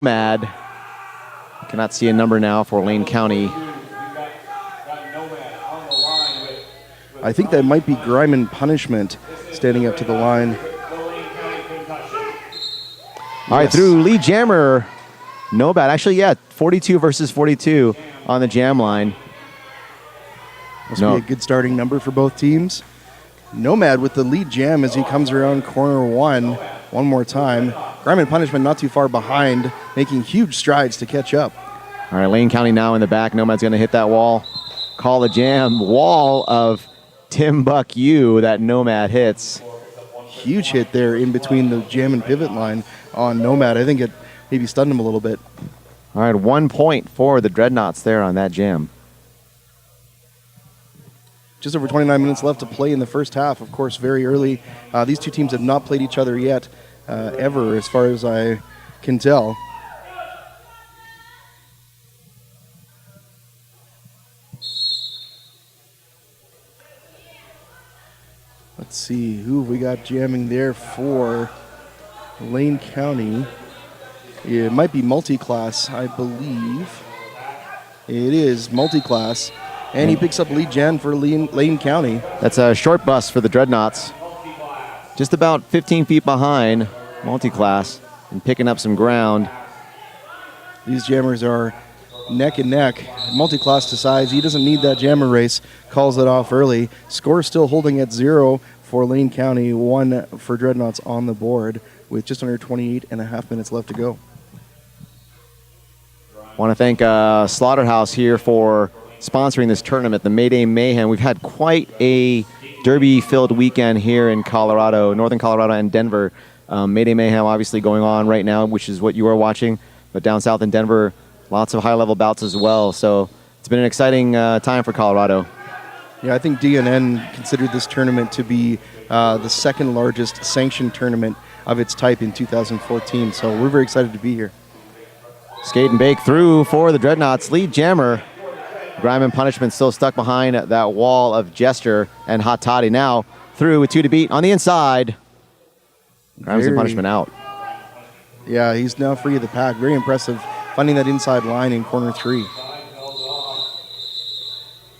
Nomad. Cannot see a number now for Lane County. I think that might be Grime and Punishment standing up to the line. All right, through lead jammer. Nomad. Actually, yeah, 42 versus 42 on the jam line. Must be a good starting number for both teams. Nomad with the lead jam as he comes around corner one more time. Grime and Punishment not too far behind, making huge strides to catch up. All right, Lane County now in the back. Nomad's going to hit that wall. Call the jam. Wall of Timbuk U that Nomad hits. Huge hit there in between the jam and pivot line on Nomad. I think it maybe stunned him a little bit. All right, 1 point for the Dreadnaughts there on that jam. Just over 29 minutes left to play in the first half. Of course, very early. These two teams have not played each other yet, ever, as far as I can tell. Let's see, who have we got jamming there for Lane County? It might be Multiclass, I believe. It is Multiclass. And he picks up lead jam for Lane County. That's a short bus for the Dreadnaughts. Just about 15 feet behind Multiclass and picking up some ground. These jammers are neck and neck. Multiclass decides he doesn't need that jammer race, calls it off early. Score still holding at 0 for Lane County, 1 for Dreadnaughts on the board with just under 28.5 minutes left to go. Want to thank Slaughterhouse here for sponsoring this tournament, the Mayday Mayhem. We've had quite a derby-filled weekend here in Colorado, northern Colorado and Denver. Mayday Mayhem obviously going on right now, which is what you are watching. But down south in Denver, lots of high-level bouts as well. So it's been an exciting time for Colorado. Yeah, I think DNN considered this tournament to be the second largest sanctioned tournament of its type in 2014. So we're very excited to be here. Skate and bake through for the Dreadnaughts. Lead jammer. Grime and Punishment still stuck behind that wall of Jester and Hot Toddy. Now through with 2 to beat on the inside. Grimes and Punishment out. Yeah, he's now free of the pack. Very impressive finding that inside line in corner 3.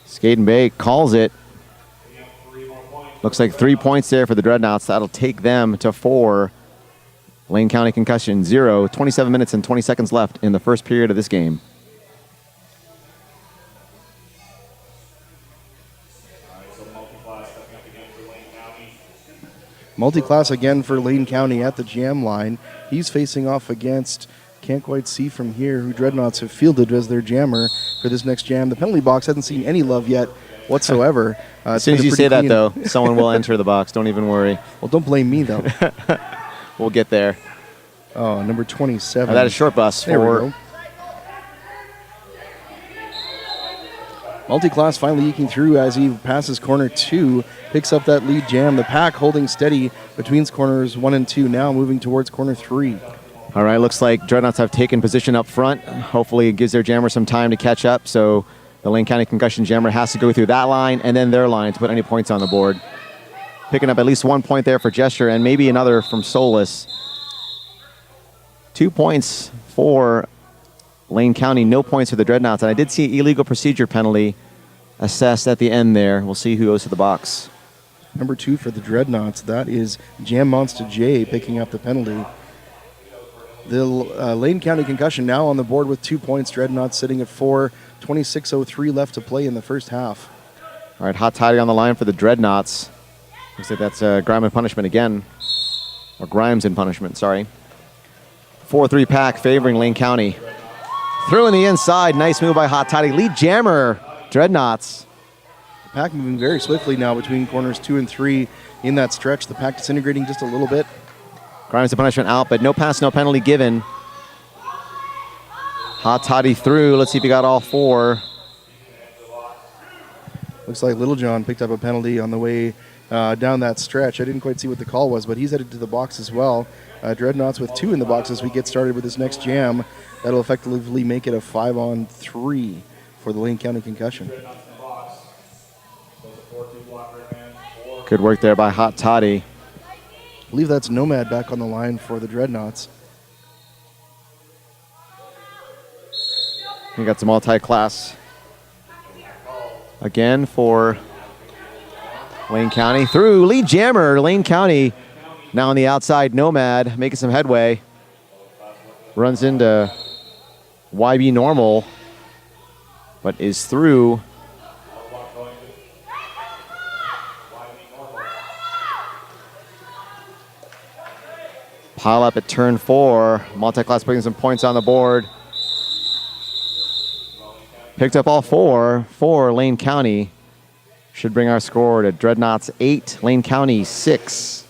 Skate and bake calls it. Looks like 3 points there for the Dreadnaughts. That'll take them to 4. Lane County Concussion 0. 27 minutes and 20 seconds left in the first period of this game. Multiclass again for Lane County at the jam line. He's facing off against, can't quite see from here, who Dreadnaughts have fielded as their jammer for this next jam. The penalty box hasn't seen any love yet whatsoever. As soon as you say that, though, someone will enter the box. Don't even worry. Well, don't blame me, though. We'll get there. Oh, number 27. That is short bus for... Multiclass finally eking through as he passes corner 2, picks up that lead jam. The pack holding steady between corners 1 and 2, now moving towards corner 3. All right, looks like Dreadnaughts have taken position up front. Hopefully it gives their jammer some time to catch up, so the Lane County Concussion jammer has to go through that line and then their line to put any points on the board. Picking up at least 1 point there for Gesture and maybe another from Solus. 2 points for Lane County, no points for the Dreadnaughts. And I did see illegal procedure penalty assessed at the end there. We'll see who goes to the box. Number 2 for the Dreadnaughts, that is Jam Monster J picking up the penalty. The Lane County Concussion now on the board with 2 points. Dreadnaughts sitting at 4, 26:03 left to play in the first half. All right, Hot Toddy on the line for the Dreadnaughts. Looks like that's Grime and Punishment again. Or Grimes and Punishment, sorry. 4-3 pack favoring Lane County. Through in the inside. Nice move by Hot Toddy. Lead jammer, Dreadnaughts. The pack moving very swiftly now between corners 2 and 3 in that stretch. The pack disintegrating just a little bit. Grimes and Punishment out, but no pass, no penalty given. Hot Toddy through. Let's see if he got all 4. Looks like Little John picked up a penalty on the way down that stretch. I didn't quite see what the call was, but he's headed to the box as well. Dreadnaughts with 2 in the box as we get started with this next jam. That'll effectively make it a 5-on-3 for the Lane County Concussion. Good work there by Hot Toddy. I believe that's Nomad back on the line for the Dreadnaughts. We got some multi-class again for Lane County. Through lead jammer, Lane County now on the outside. Nomad making some headway. Runs into YB Normal, but is through. Pile up at turn 4. Multi-class putting some points on the board. Picked up all 4 for Lane County. Should bring our score to Dreadnaughts 8, Lane County 6.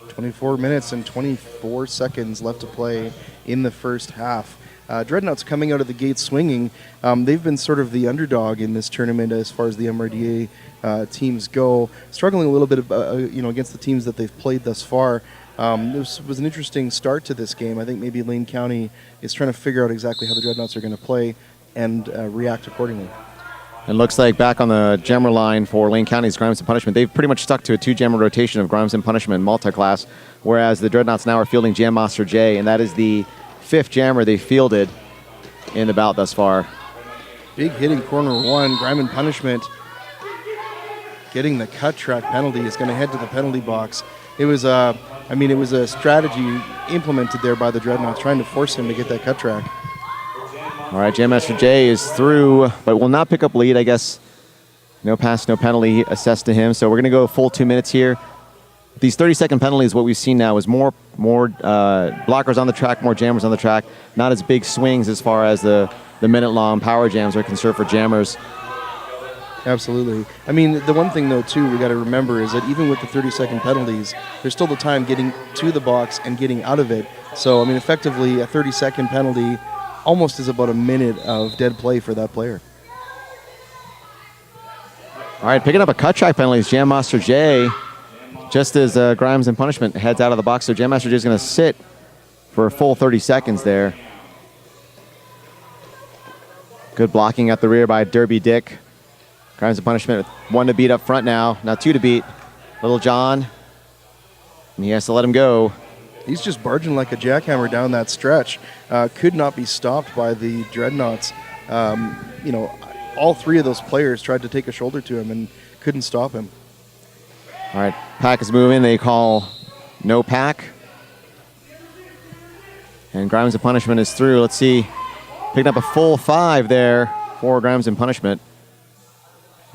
24 minutes and 24 seconds left to play in the first half. Dreadnaughts coming out of the gate swinging. They've been sort of the underdog in this tournament as far as the MRDA teams go. Struggling a little bit against the teams that they've played thus far. This was an interesting start to this game. I think maybe Lane County is trying to figure out exactly how the Dreadnaughts are going to play and react accordingly. It looks like back on the jammer line for Lane County's Grimes and Punishment, they've pretty much stuck to a 2-jammer rotation of Grimes and Punishment multi-class, whereas the Dreadnaughts now are fielding Jam Master J, and that is the 5th jammer they fielded in the bout thus far. Big hitting corner 1, Grime and Punishment getting the cut track penalty, is going to head to the penalty box. It was a strategy implemented there by the Dreadnaughts, trying to force him to get that cut track. All right, Jam Master J is through, but will not pick up lead, I guess. No pass, no penalty assessed to him. So we're going to go full 2 minutes here. These 30-second penalties, what we've seen now is more blockers on the track, more jammers on the track. Not as big swings as far as the minute-long power jams are concerned for jammers. Absolutely. I mean, the one thing, though, too, we got to remember is that even with the 30-second penalties, there's still the time getting to the box and getting out of it. So, I mean, effectively, a 30-second penalty almost is about a minute of dead play for that player. All right, picking up a cut track penalty is Jam Master J, just as Grimes and Punishment heads out of the box. So Jam Master J is going to sit for a full 30 seconds there. Good blocking at the rear by Derby Dick. Grimes and Punishment with 1 to beat up front now. Now 2 to beat. Little John, and he has to let him go. He's just barging like a jackhammer down that stretch. Could not be stopped by the Dreadnaughts. All 3 of those players tried to take a shoulder to him and couldn't stop him. All right, pack is moving. They call no pack. And Grimes and Punishment is through. Let's see. Picking up a full 5 there for Grimes and Punishment.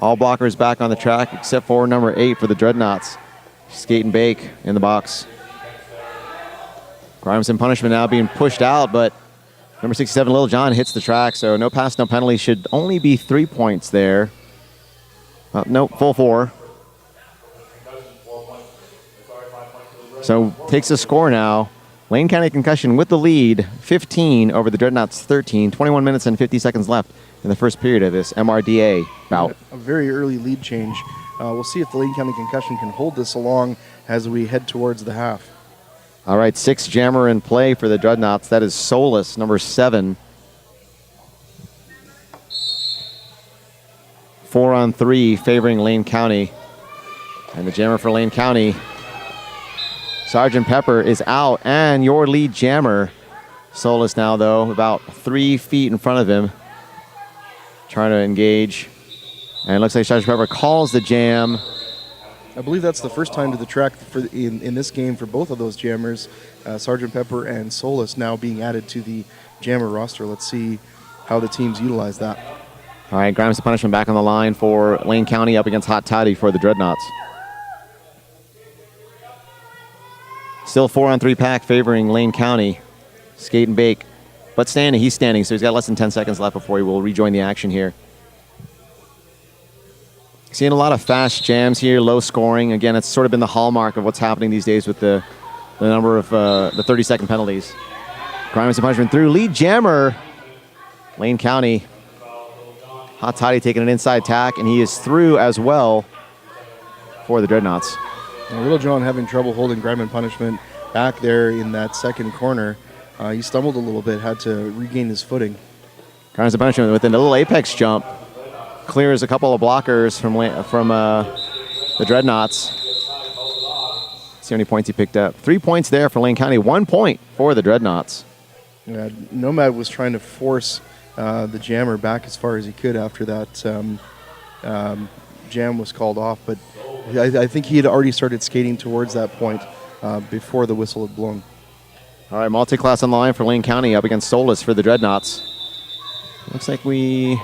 All blockers back on the track except for number 8 for the Dreadnaughts. Skate and Bake in the box. Grimes and Punishment now being pushed out, but number 67, Little John, hits the track, so no pass, no penalty. Should only be 3 points there. No, full 4. So takes a score now. Lane County Concussion with the lead, 15 over the Dreadnaughts 13. 21 minutes and 50 seconds left in the first period of this MRDA bout. A very early lead change. We'll see if the Lane County Concussion can hold this along as we head towards the half. All right, 6 jammer in play for the Dreadnaughts. That is Solus, number 7. 4 on 3 favoring Lane County. And the jammer for Lane County, Sergeant Pepper, is out. And your lead jammer, Solus now, though, about 3 feet in front of him, trying to engage. And it looks like Sergeant Pepper calls the jam. I believe that's the first time to the track in this game for both of those jammers, Sergeant Pepper and Solus, now being added to the jammer roster. Let's see how the teams utilize that. All right, Grimes and Punishment back on the line for Lane County up against Hot Toddy for the Dreadnaughts. Still 4 on 3 pack favoring Lane County. Skate and Bake. But standing, he's standing, so he's got less than 10 seconds left before he will rejoin the action here. Seeing a lot of fast jams here, low scoring. Again, it's sort of been the hallmark of what's happening these days with the number of the 30-second penalties. Grimes and Punishment through. Lead jammer, Lane County. Hot Toddy taking an inside tack, and he is through as well for the Dreadnaughts. And Little John having trouble holding Grime and Punishment back there in that second corner. He stumbled a little bit, had to regain his footing. Grimes and Punishment with a little apex jump. Clears a couple of blockers from the Dreadnaughts. Let's see how many points he picked up. 3 points there for Lane County. 1 point for the Dreadnaughts. Nomad was trying to force the jammer back as far as he could after that jam was called off. But I think he had already started skating towards that point before the whistle had blown. All right, multi-class on the line for Lane County up against Solis for the Dreadnaughts. Looks like we...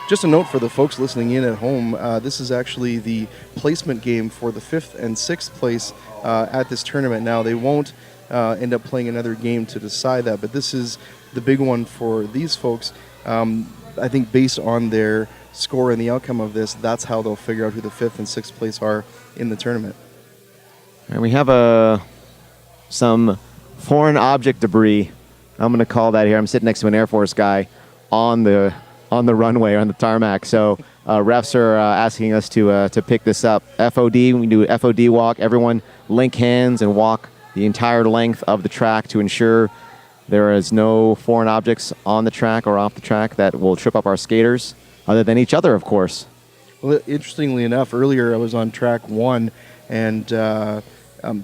Just a note for the folks listening in at home, this is actually the placement game for the 5th and 6th place at this tournament. Now, they won't end up playing another game to decide that, but this is the big one for these folks. I think based on their score and the outcome of this, that's how they'll figure out who the 5th and 6th place are in the tournament. And we have some foreign object debris, I'm going to call that here. I'm sitting next to an Air Force guy on the runway, on the tarmac. So refs are asking us to pick this up. FOD, we do FOD walk. Everyone link hands and walk the entire length of the track to ensure there is no foreign objects on the track or off the track that will trip up our skaters, other than each other, of course. Well, interestingly enough, earlier I was on track 1, and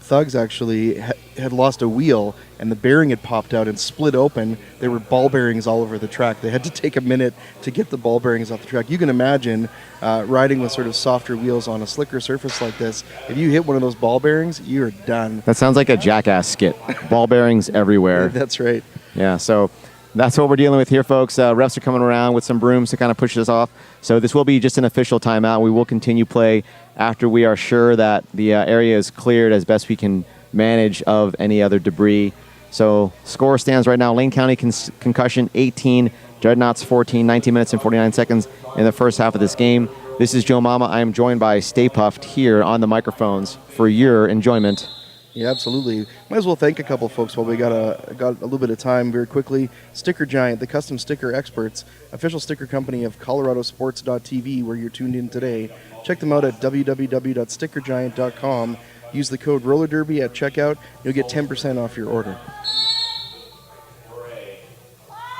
Thugs actually had lost a wheel, and the bearing had popped out and split open. There were ball bearings all over the track. They had to take a minute to get the ball bearings off the track. You can imagine riding with sort of softer wheels on a slicker surface like this. If you hit one of those ball bearings, you're done. That sounds like a Jackass skit. Ball bearings everywhere. That's right. Yeah, so that's what we're dealing with here, folks. Refs are coming around with some brooms to kind of push this off. So this will be just an official timeout. We will continue play after we are sure that the area is cleared as best we can manage of any other debris. So score stands right now. Lane County Concussion 18, Dreadnaughts 14, 19 minutes and 49 seconds in the first half of this game. This is Joe Mama. I am joined by Stay Puffed here on the microphones for your enjoyment. Yeah, absolutely. Might as well thank a couple folks while we got a little bit of time very quickly. Sticker Giant, the custom sticker experts, official sticker company of ColoradoSports.TV, where you're tuned in today. Check them out at www.stickergiant.com. Use the code RollerDerby at checkout. You'll get 10% off your order.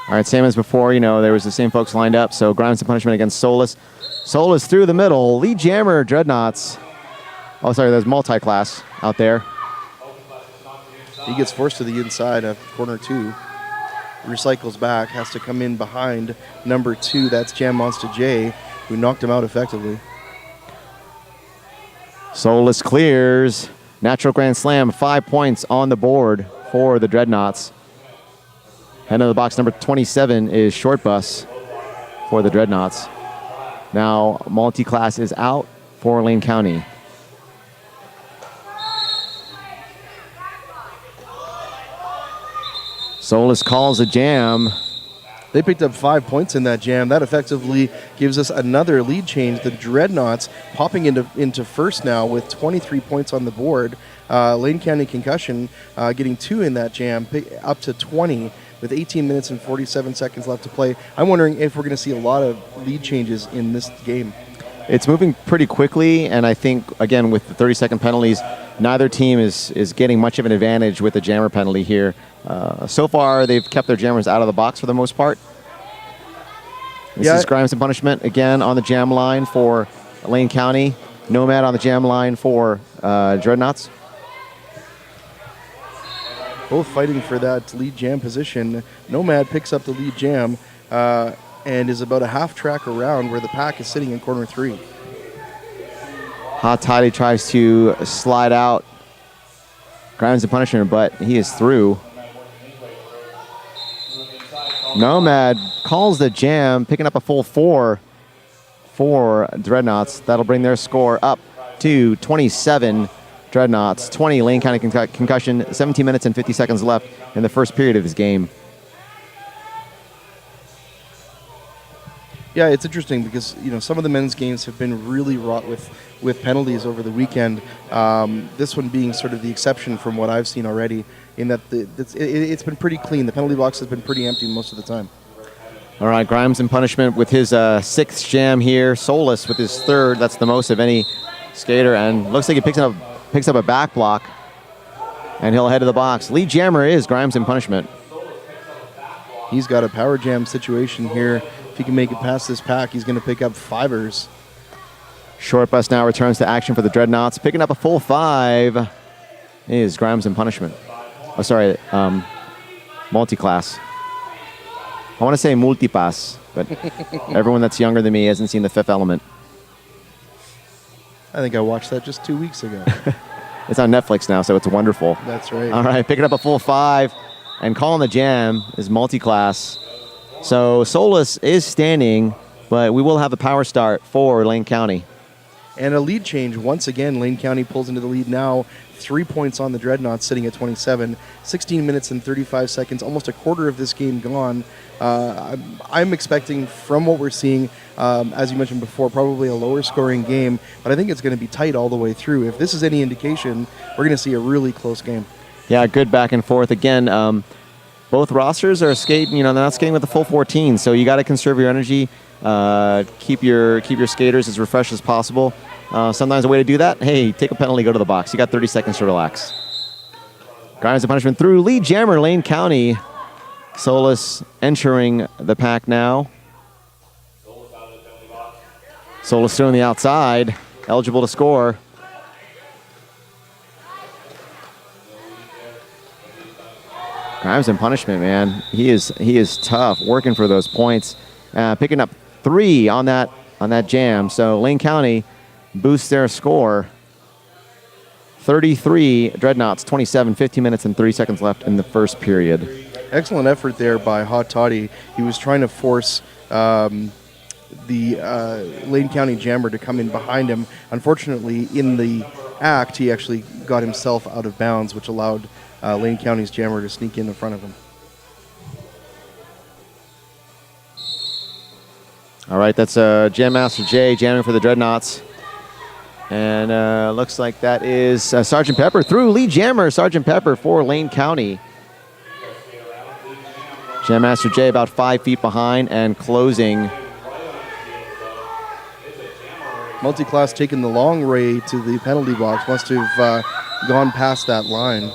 All right, same as before, there was the same folks lined up. So Grimes and Punishment against Solis. Solis through the middle. Lead jammer, Dreadnaughts. Oh, sorry, there's multi-class out there. He gets forced to the inside of corner 2. Recycles back, has to come in behind number 2. That's Jam Monster J, who knocked him out effectively. Solis clears. Natural Grand Slam, 5 points on the board for the Dreadnaughts. Head of the box number 27 is Short Bus for the Dreadnaughts. Now, multi-class is out for Lane County. Solis calls a jam. They picked up 5 points in that jam. That effectively gives us another lead change. The Dreadnaughts popping into first now with 23 points on the board. Lane County Concussion getting 2 in that jam, up to 20 with 18 minutes and 47 seconds left to play. I'm wondering if we're going to see a lot of lead changes in this game. It's moving pretty quickly, and I think, again, with the 30-second penalties, neither team is getting much of an advantage with the jammer penalty here. So far, they've kept their jammers out of the box for the most part. This is Grimes and Punishment, again, on the jam line for Lane County. Nomad on the jam line for Dreadnaughts. Both fighting for that lead jam position. Nomad picks up the lead jam and is about a half track around where the pack is sitting in corner 3. Hot Toddy tries to slide out Grimes and Punishment, but he is through. Nomad calls the jam, picking up a full 4 for Dreadnaughts. That'll bring their score up to 27 Dreadnaughts, 20 Lane County Concussion, 17 minutes and 50 seconds left in the first period of this game. Yeah, it's interesting because some of the men's games have been really wrought with penalties over the weekend. This one being sort of the exception from what I've seen already, in that it's been pretty clean. The penalty box has been pretty empty most of the time. All right, Grimes and Punishment with his 6th jam here. Solis with his 3rd. That's the most of any skater, and looks like he picks up a back block, and he'll head to the box. Lead jammer is Grimes and Punishment. He's got a power jam situation here. If he can make it past this pack, he's going to pick up 5ers. Short Bus now returns to action for the Dreadnaughts. Picking up a full 5 is Grimes and Punishment. Oh, sorry, multi-class. I want to say Multipass, but everyone that's younger than me hasn't seen The Fifth Element. I think I watched that just 2 weeks ago. It's on Netflix now, so it's wonderful. That's right. All right, picking up a full 5 and calling the jam is Multiclass. So Solus is standing, but we will have the power start for Lane County. And a lead change. Once again, Lane County pulls into the lead now. 3 points on the Dreadnaughts, sitting at 27. 16 minutes and 35 seconds, almost a quarter of this game gone. I'm expecting, from what we're seeing, as you mentioned before, probably a lower scoring game, but I think it's going to be tight all the way through. If this is any indication, we're going to see a really close game. Yeah, good back and forth. Again, both rosters are skating, they're not skating with the full 14, so you got to conserve your energy, keep your skaters as refreshed as possible. Sometimes a way to do that, hey, take a penalty, go to the box. You got 30 seconds to relax. Grimes and punishment through lead jammer, Lane County. Solus entering the pack now. Solus still on the outside, eligible to score. Grimes and punishment, man. He is tough, working for those points. Picking up 3 on that jam. So Lane County boosts their score. 33, Dreadnaughts 27, 15 minutes and 30 seconds left in the first period. Excellent effort there by Hot Toddy. He was trying to force the Lane County jammer to come in behind him. Unfortunately, in the act, he actually got himself out of bounds, which allowed Lane County's jammer to sneak in front of him. All right, that's Jam Master J jamming for the Dreadnaughts. And looks like that is Sergeant Pepper through lead jammer, Sergeant Pepper for Lane County. Jam Master J about 5 feet behind and closing. Multiclass taking the long way to the penalty box. Must have gone past that line.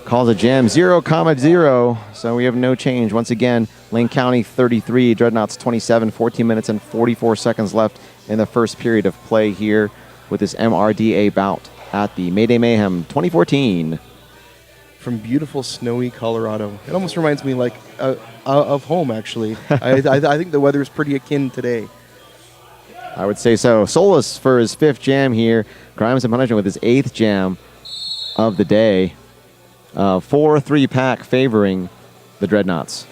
Calls a jam 0,0. So we have no change. Once again, Lane County 33, Dreadnaughts 27, 14 minutes and 44 seconds left in the first period of play here with this MRDA bout at the Mayday Mayhem 2014. From beautiful, snowy Colorado. It almost reminds me of home, actually. I think the weather is pretty akin today. I would say so. Solus for his 5th jam here. Grimes and punishment with his 8th jam of the day. 4-3 pack favoring the Dreadnaughts.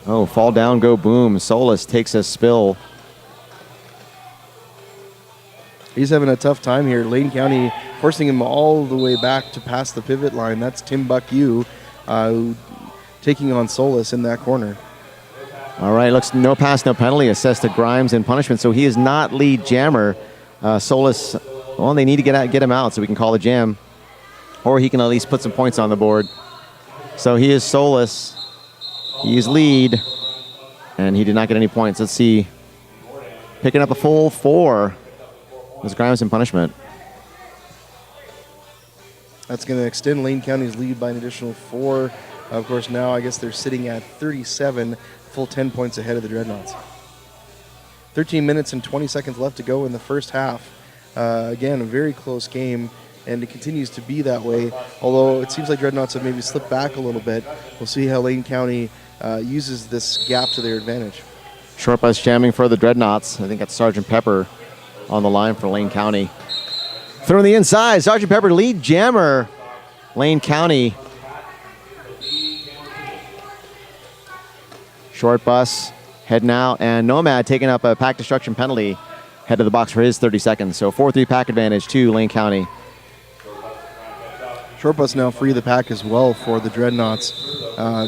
Oh, fall down, go boom. Solus takes a spill. He's having a tough time here. Lane County forcing him all the way back to past the pivot line. That's Tim Buckyu taking on Solus in that corner. All right, looks no pass, no penalty. Assessed to Grimes and punishment. So he is not lead jammer. Solus, well, they need to get him out so we can call the jam. Or he can at least put some points on the board. So he is Solus. He is lead. And he did not get any points. Let's see. Picking up a full 4. Was Grimes and punishment. That's going to extend Lane County's lead by an additional 4. Of course, now I guess they're sitting at 37, full 10 points ahead of the Dreadnaughts. 13 minutes and 20 seconds left to go in the first half. Again, a very close game, and it continues to be that way. Although it seems like Dreadnaughts have maybe slipped back a little bit. We'll see how Lane County uses this gap to their advantage. Short bus jamming for the Dreadnaughts. I think that's Sergeant Pepper on the line for Lane County. Through the inside, Sergeant Pepper lead jammer. Lane County. Short bus heading out, and Nomad taking up a pack destruction penalty. Head to the box for his 30 seconds. So 4-3 pack advantage to Lane County. Short bus now free of the pack as well for the Dreadnaughts.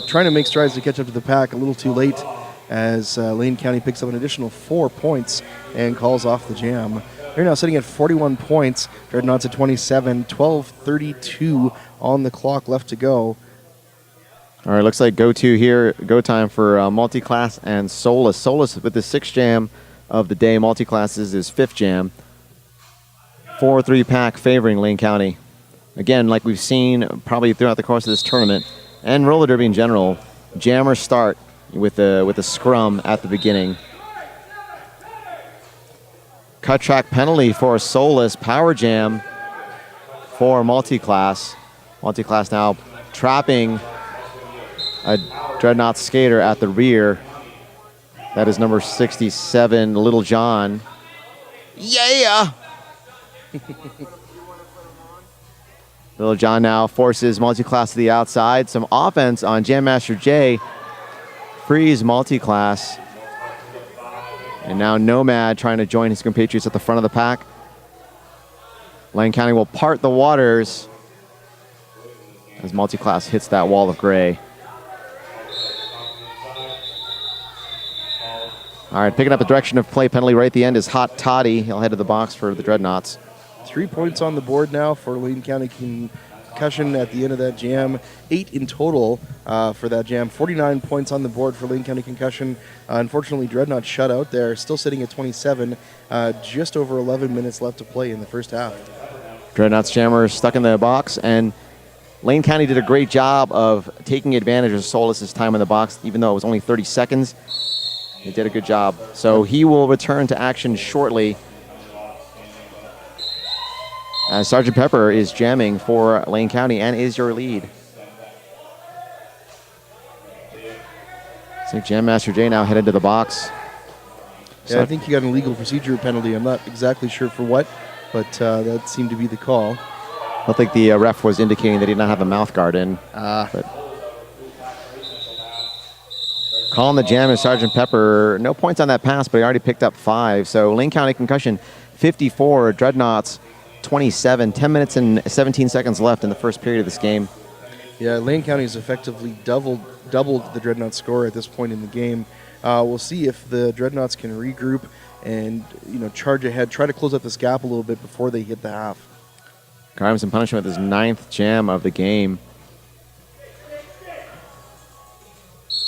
Trying to make strides to catch up to the pack, a little too late as Lane County picks up an additional 4 points and calls off the jam. They're now sitting at 41 points. Dreadnaughts at 27, 12:32 on the clock left to go. All right, looks like go time for Multiclass and Solus. Solus with the 6th jam of the day. Multiclass is his 5th jam. 4-3 pack favoring Lane County. Again, like we've seen probably throughout the course of this tournament and roller derby in general, jammers start with a scrum at the beginning. Cut track penalty for Solus. Power jam for Multiclass. Multiclass now trapping a Dreadnaughts skater at the rear. That is number 67, Little John. Yeah! Little John now forces Multiclass to the outside. Some offense on Jam Master J. Frees Multiclass. And now Nomad trying to join his compatriots at the front of the pack. Lane County will part the waters as Multiclass hits that wall of gray. All right, picking up the direction of play penalty right at the end is Hot Toddy. He'll head to the box for the Dreadnaughts. 3 points on the board now for Lane County Concussion at the end of that jam. 8 in total for that jam. 49 points on the board for Lane County Concussion. Unfortunately, Dreadnaughts shut out there, still sitting at 27. Just over 11 minutes left to play in the first half. Dreadnaughts jammer stuck in the box, and Lane County did a great job of taking advantage of Solis's time in the box, even though it was only 30 seconds. He did a good job. So he will return to action shortly. As Sergeant Pepper is jamming for Lane County and is your lead. So Jam Master J now headed to the box. Yeah, I think he got an illegal procedure penalty. I'm not exactly sure for what, but that seemed to be the call. I don't think the ref was indicating that he did not have a mouth guard in. But calling the jam is Sergeant Pepper. No points on that pass, but he already picked up 5. So Lane County Concussion 54, Dreadnaughts 27. 10 minutes and 17 seconds left in the first period of this game. Yeah, Lane County has effectively doubled the Dreadnaughts score at this point in the game. We'll see if the Dreadnaughts can regroup and charge ahead, try to close up this gap a little bit before they hit the half. Crimes and Punishment with his 9th jam of the game.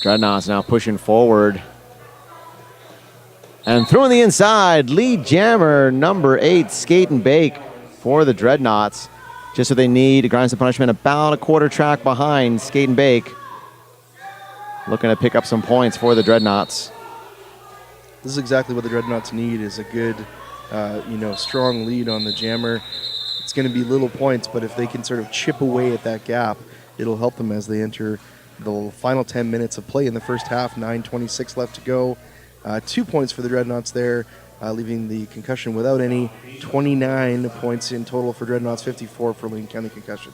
Dreadnaughts now pushing forward. And throwing the inside, lead jammer number 8, Skate and Bake for the Dreadnaughts. Just what they need. Grimes and Punishment about a quarter track behind Skate and Bake. Looking to pick up some points for the Dreadnaughts. This is exactly what the Dreadnaughts need, is a good, strong lead on the jammer. It's going to be little points, but if they can sort of chip away at that gap, it'll help them as they enter the final 10 minutes of play in the first half. 9:26 left to go. 2 points for the Dreadnaughts there, leaving the Concussion without any. 29 points in total for Dreadnaughts, 54 for Lane County Concussion.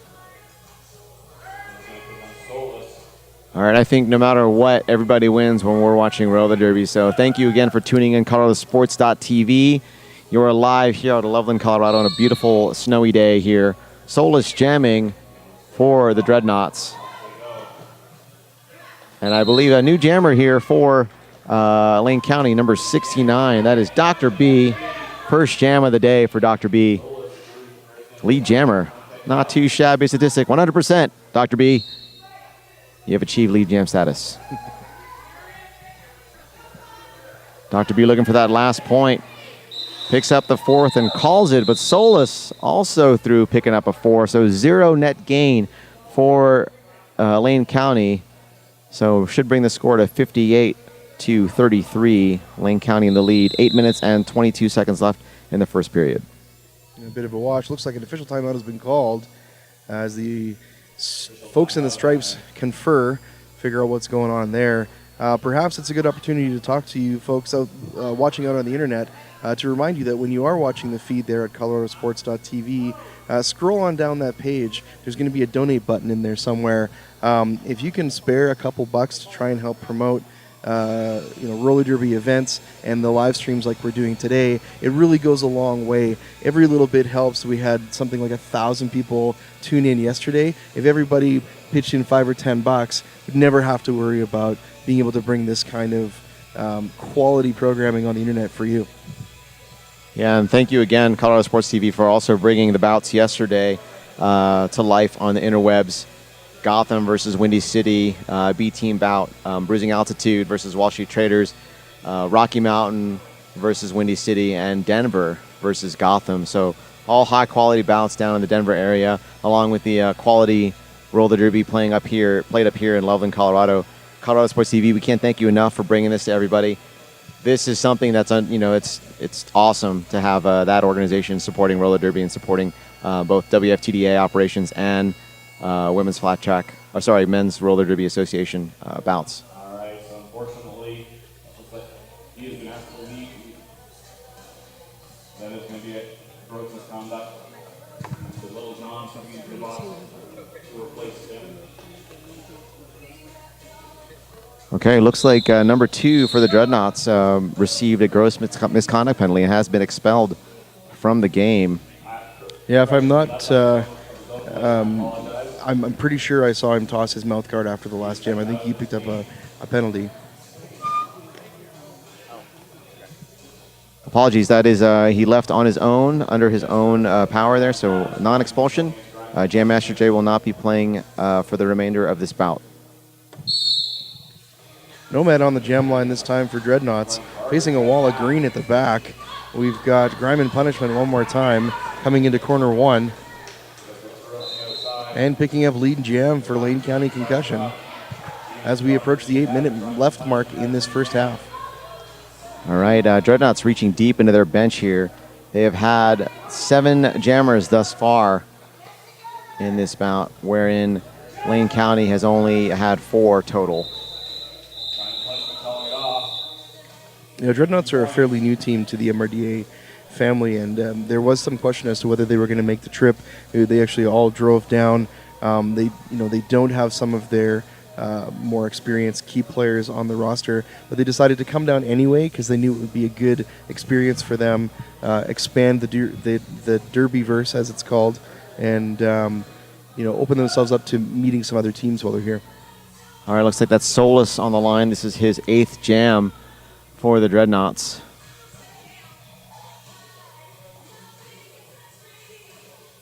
All right, I think no matter what, everybody wins when we're watching Roller Derby. So thank you again for tuning in ColoradoSports.TV. You're live here out of Loveland, Colorado on a beautiful snowy day here. Solis jamming for the Dreadnaughts. And I believe a new jammer here for Lane County, number 69. That is Dr. B. First jam of the day for Dr. B. Lead jammer. Not too shabby statistic. 100%, Dr. B. You have achieved lead jam status. Dr. B looking for that last point. Picks up the 4th and calls it, but Solis also through picking up a 4. So 0 net gain for Lane County. So should bring the score to 58-33. Lane County in the lead. 8 minutes and 22 seconds left in the first period. A bit of a wash. Looks like an official timeout has been called as the folks in the stripes confer, figure out what's going on there. Perhaps it's a good opportunity to talk to you folks out watching out on the internet to remind you that when you are watching the feed there at ColoradoSports.TV, scroll on down that page. There's going to be a donate button in there somewhere. If you can spare a couple bucks to try and help promote roller derby events and the live streams like we're doing today, it really goes a long way. Every little bit helps. We had something like 1,000 people tune in yesterday. If everybody pitched in $5 or $10, we'd never have to worry about being able to bring this kind of quality programming on the internet for you. Yeah, and thank you again, Colorado Sports TV, for also bringing the bouts yesterday to life on the interwebs. Gotham versus Windy City, B-team bout, Bruising Altitude versus Wall Street Traders, Rocky Mountain versus Windy City, and Denver versus Gotham. So all high-quality bouts down in the Denver area, along with the quality roller derby played up here in Loveland, Colorado. Colorado Sports TV, we can't thank you enough for bringing this to everybody. This is something that's, it's awesome to have that organization supporting roller derby and supporting both WFTDA operations and men's roller derby association bouts. All right, so unfortunately, looks like he has been asked to leave. That is going to be a gross misconduct. The little John coming into the box to replace him. Okay, looks like number 2 for the Dreadnaughts received a gross misconduct penalty and has been expelled from the game. Yeah, if I'm not, I'm pretty sure I saw him toss his mouth guard after the last jam. I think he picked up a penalty. Apologies, that is he left on his own, under his own power there, so non-expulsion. Jam Master Jay will not be playing for the remainder of this bout. Nomad on the jam line this time for Dreadnaughts, facing a wall of green at the back. We've got Grime and Punishment one more time, coming into corner 1. And picking up lead jam for Lane County Concussion as we approach the 8-minute left mark in this first half. All right, Dreadnaughts reaching deep into their bench here. They have had 7 jammers thus far in this bout, wherein Lane County has only had 4 total. You know, Dreadnaughts are a fairly new team to the MRDA family, and there was some question as to whether they were going to make the trip. They actually all drove down. They don't have some of their more experienced key players on the roster, but they decided to come down anyway because they knew it would be a good experience for them, expand the Derbyverse as it's called, and open themselves up to meeting some other teams while they're here. All right, looks like that's Solus on the line. This is his 8th jam for the Dreadnaughts.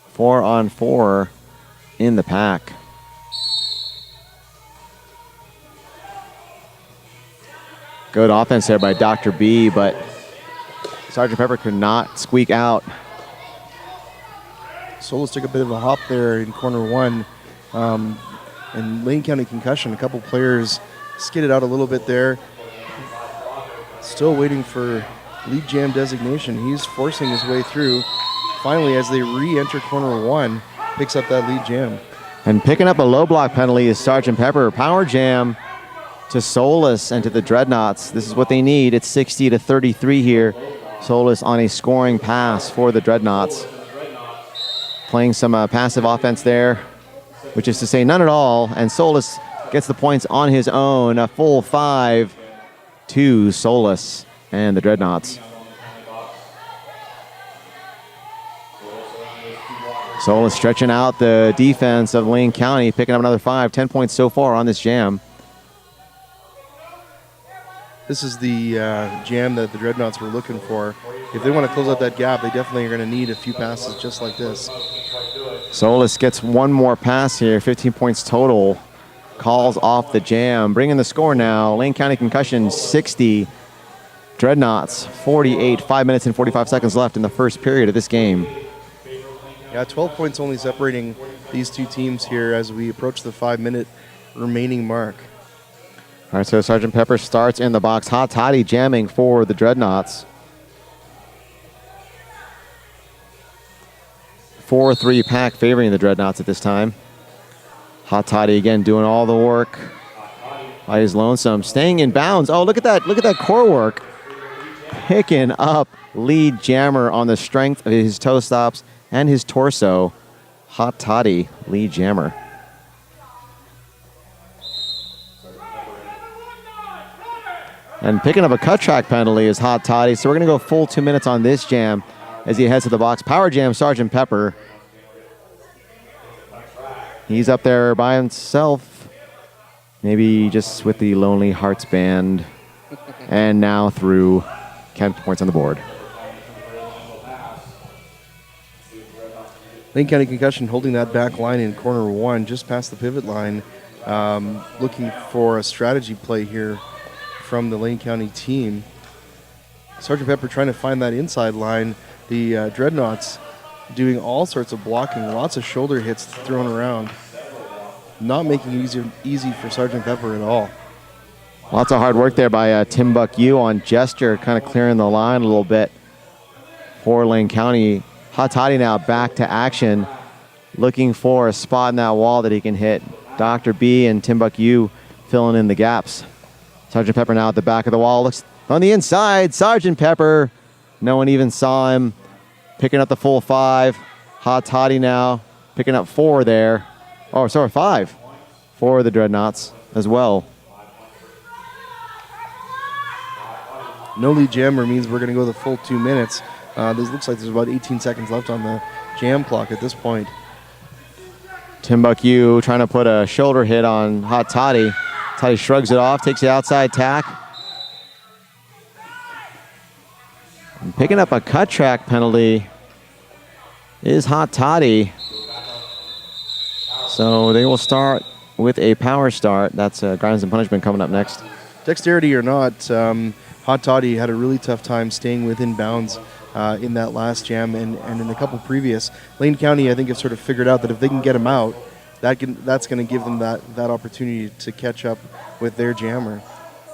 Four on 4 in the pack. Good offense there by Dr. B, but Sergeant Pepper could not squeak out. Solus took a bit of a hop there in corner 1. And Lane County Concussion, a couple players skidded out a little bit there. Still waiting for lead jam designation. He's forcing his way through. Finally, as they re-enter corner 1, picks up that lead jam. And picking up a low block penalty is Sergeant Pepper. Power jam to Solus and to the Dreadnaughts. This is what they need. It's 60-33 here. Solus on a scoring pass for the Dreadnaughts. Playing some passive offense there, which is to say none at all. And Solus gets the points on his own. A full 5 to Solus and the Dreadnaughts. Solus stretching out the defense of Lane County, picking up another 5, 10 points so far on this jam. This is the jam that the Dreadnaughts were looking for. If they want to close out that gap, they definitely are going to need a few passes just like this. Solus gets one more pass here, 15 points total. Calls off the jam. Bringing the score now, Lane County Concussion 60, Dreadnaughts 48, 5 minutes and 45 seconds left in the first period of this game. Yeah, 12 points only separating these two teams here as we approach the 5-minute remaining mark. All right, so Sergeant Pepper starts in the box. Hot Toddy jamming for the Dreadnaughts. 4-3 pack favoring the Dreadnaughts at this time. Hot Toddy again doing all the work by his lonesome. Staying in bounds. Oh, look at that. Look at that core work. Picking up lead jammer on the strength of his toe stops and his torso. Hot Toddy, lead jammer. And picking up a cut track penalty is Hot Toddy. So we're going to go full 2 minutes on this jam as he heads to the box. Power jam, Sergeant Pepper. He's up there by himself. Maybe just with the Lonely Hearts Band. And now through 10 points on the board. Lane County Concussion holding that back line in corner 1, just past the pivot line. Looking for a strategy play here from the Lane County team. Sergeant Pepper trying to find that inside line. The Dreadnaughts doing all sorts of blocking, lots of shoulder hits thrown around. Not making it easy for Sergeant Pepper at all. Lots of hard work there by Tim Buck Yu on gesture, kind of clearing the line a little bit for Lane County. Hot Toddy now back to action, looking for a spot in that wall that he can hit. Dr. B and Timbuk filling in the gaps. Sergeant Pepper now at the back of the wall. Looks on the inside. Sergeant Pepper. No one even saw him. Picking up the full 5. Hot Toddy now picking up 4 there. Oh, sorry, 5 for the Dreadnaughts as well. No lead jammer means we're going to go the full 2 minutes. This looks like there's about 18 seconds left on the jam clock at this point. Timbuk trying to put a shoulder hit on Hot Toddy. Toddy shrugs it off, takes the outside tack. And picking up a cut track penalty is Hot Toddy. So they will start with a power start. That's Grimes and Punishment coming up next. Dexterity or not, Hot Toddy had a really tough time staying within bounds in that last jam and in a couple previous. Lane County, I think, have sort of figured out that if they can get him out, that's going to give them that opportunity to catch up with their jammer.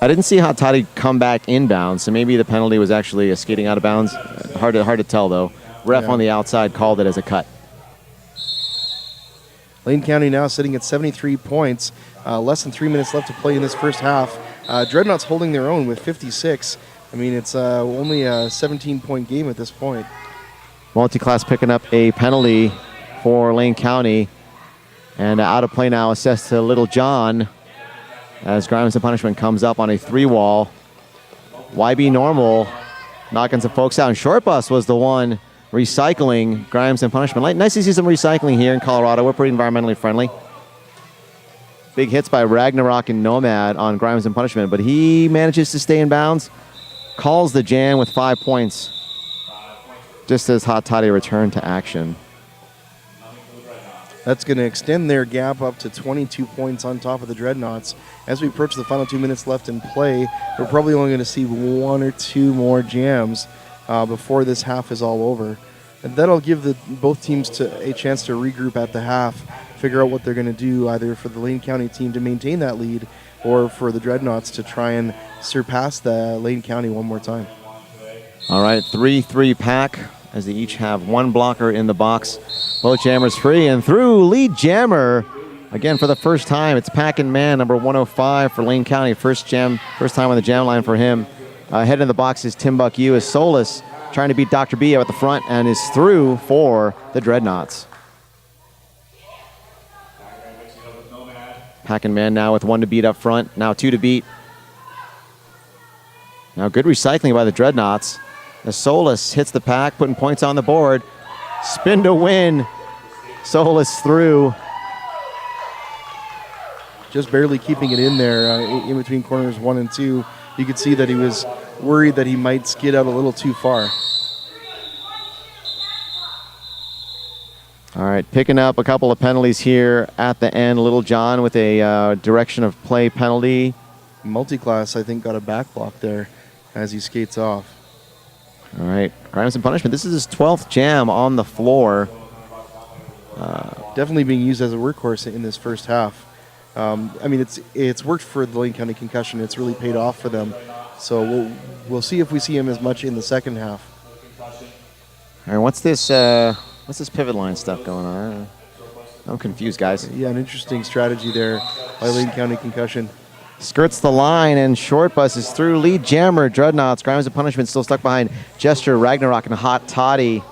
I didn't see Hot Toddy come back inbounds, so maybe the penalty was actually a skating out of bounds. Hard to tell, though. Ref on the outside called it as a cut. Lane County now sitting at 73 points. Less than 3 minutes left to play in this first half. Dreadnaughts holding their own with 56. I mean, it's only a 17-point game at this point. Multiclass picking up a penalty for Lane County. And out of play now assessed to Little John as Grimes and Punishment comes up on a 3-wall. YB Normal knocking some folks out. And Short Bus was the one recycling Grimes and Punishment. Nice to see some recycling here in Colorado. We're pretty environmentally friendly. Big hits by Ragnarok and Nomad on Grimes and Punishment, but he manages to stay in bounds. Calls the jam with 5 points, just as Hot Toddy returned to action. That's going to extend their gap up to 22 points on top of the Dreadnaughts. As we approach the final 2 minutes left in play, we're probably only going to see 1 or 2 more jams before this half is all over. And that'll give both teams a chance to regroup at the half, figure out what they're going to do, either for the Lane County team to maintain that lead or for the Dreadnaughts to try and surpass the Lane County one more time. All right, 3-3 pack as they each have 1 blocker in the box. Both jammers free and through. Lead jammer again for the first time. It's Packin' Man, number 105 for Lane County. First time on the jam line for him. Head in the box is Timbuk as Solus trying to beat Dr. B out at the front and is through for the Dreadnaughts. Packin' Man now with 1 to beat up front. Now 2 to beat. Now good recycling by the Dreadnaughts. As Solus hits the pack, putting points on the board. Spin to win. Solus through. Just barely keeping it in there in between corners 1 and 2. You could see that he was worried that he might skid out a little too far. All right, picking up a couple of penalties here at the end. Little John with a direction of play penalty. Multiclass, I think, got a back block there as he skates off. All right, Grimes and Punishment. This is his 12th jam on the floor. Definitely being used as a workhorse in this first half. I mean, it's worked for the Lane County Concussion. It's really paid off for them. So we'll see if we see him as much in the second half. All right, what's this pivot line stuff going on? I'm confused, guys. Yeah, an interesting strategy there by Lane County Concussion. Skirts the line and Short Bus is through. Lead jammer, Dreadnaughts. Grimes and Punishment still stuck behind Gesture, Ragnarok, and Hot Toddy.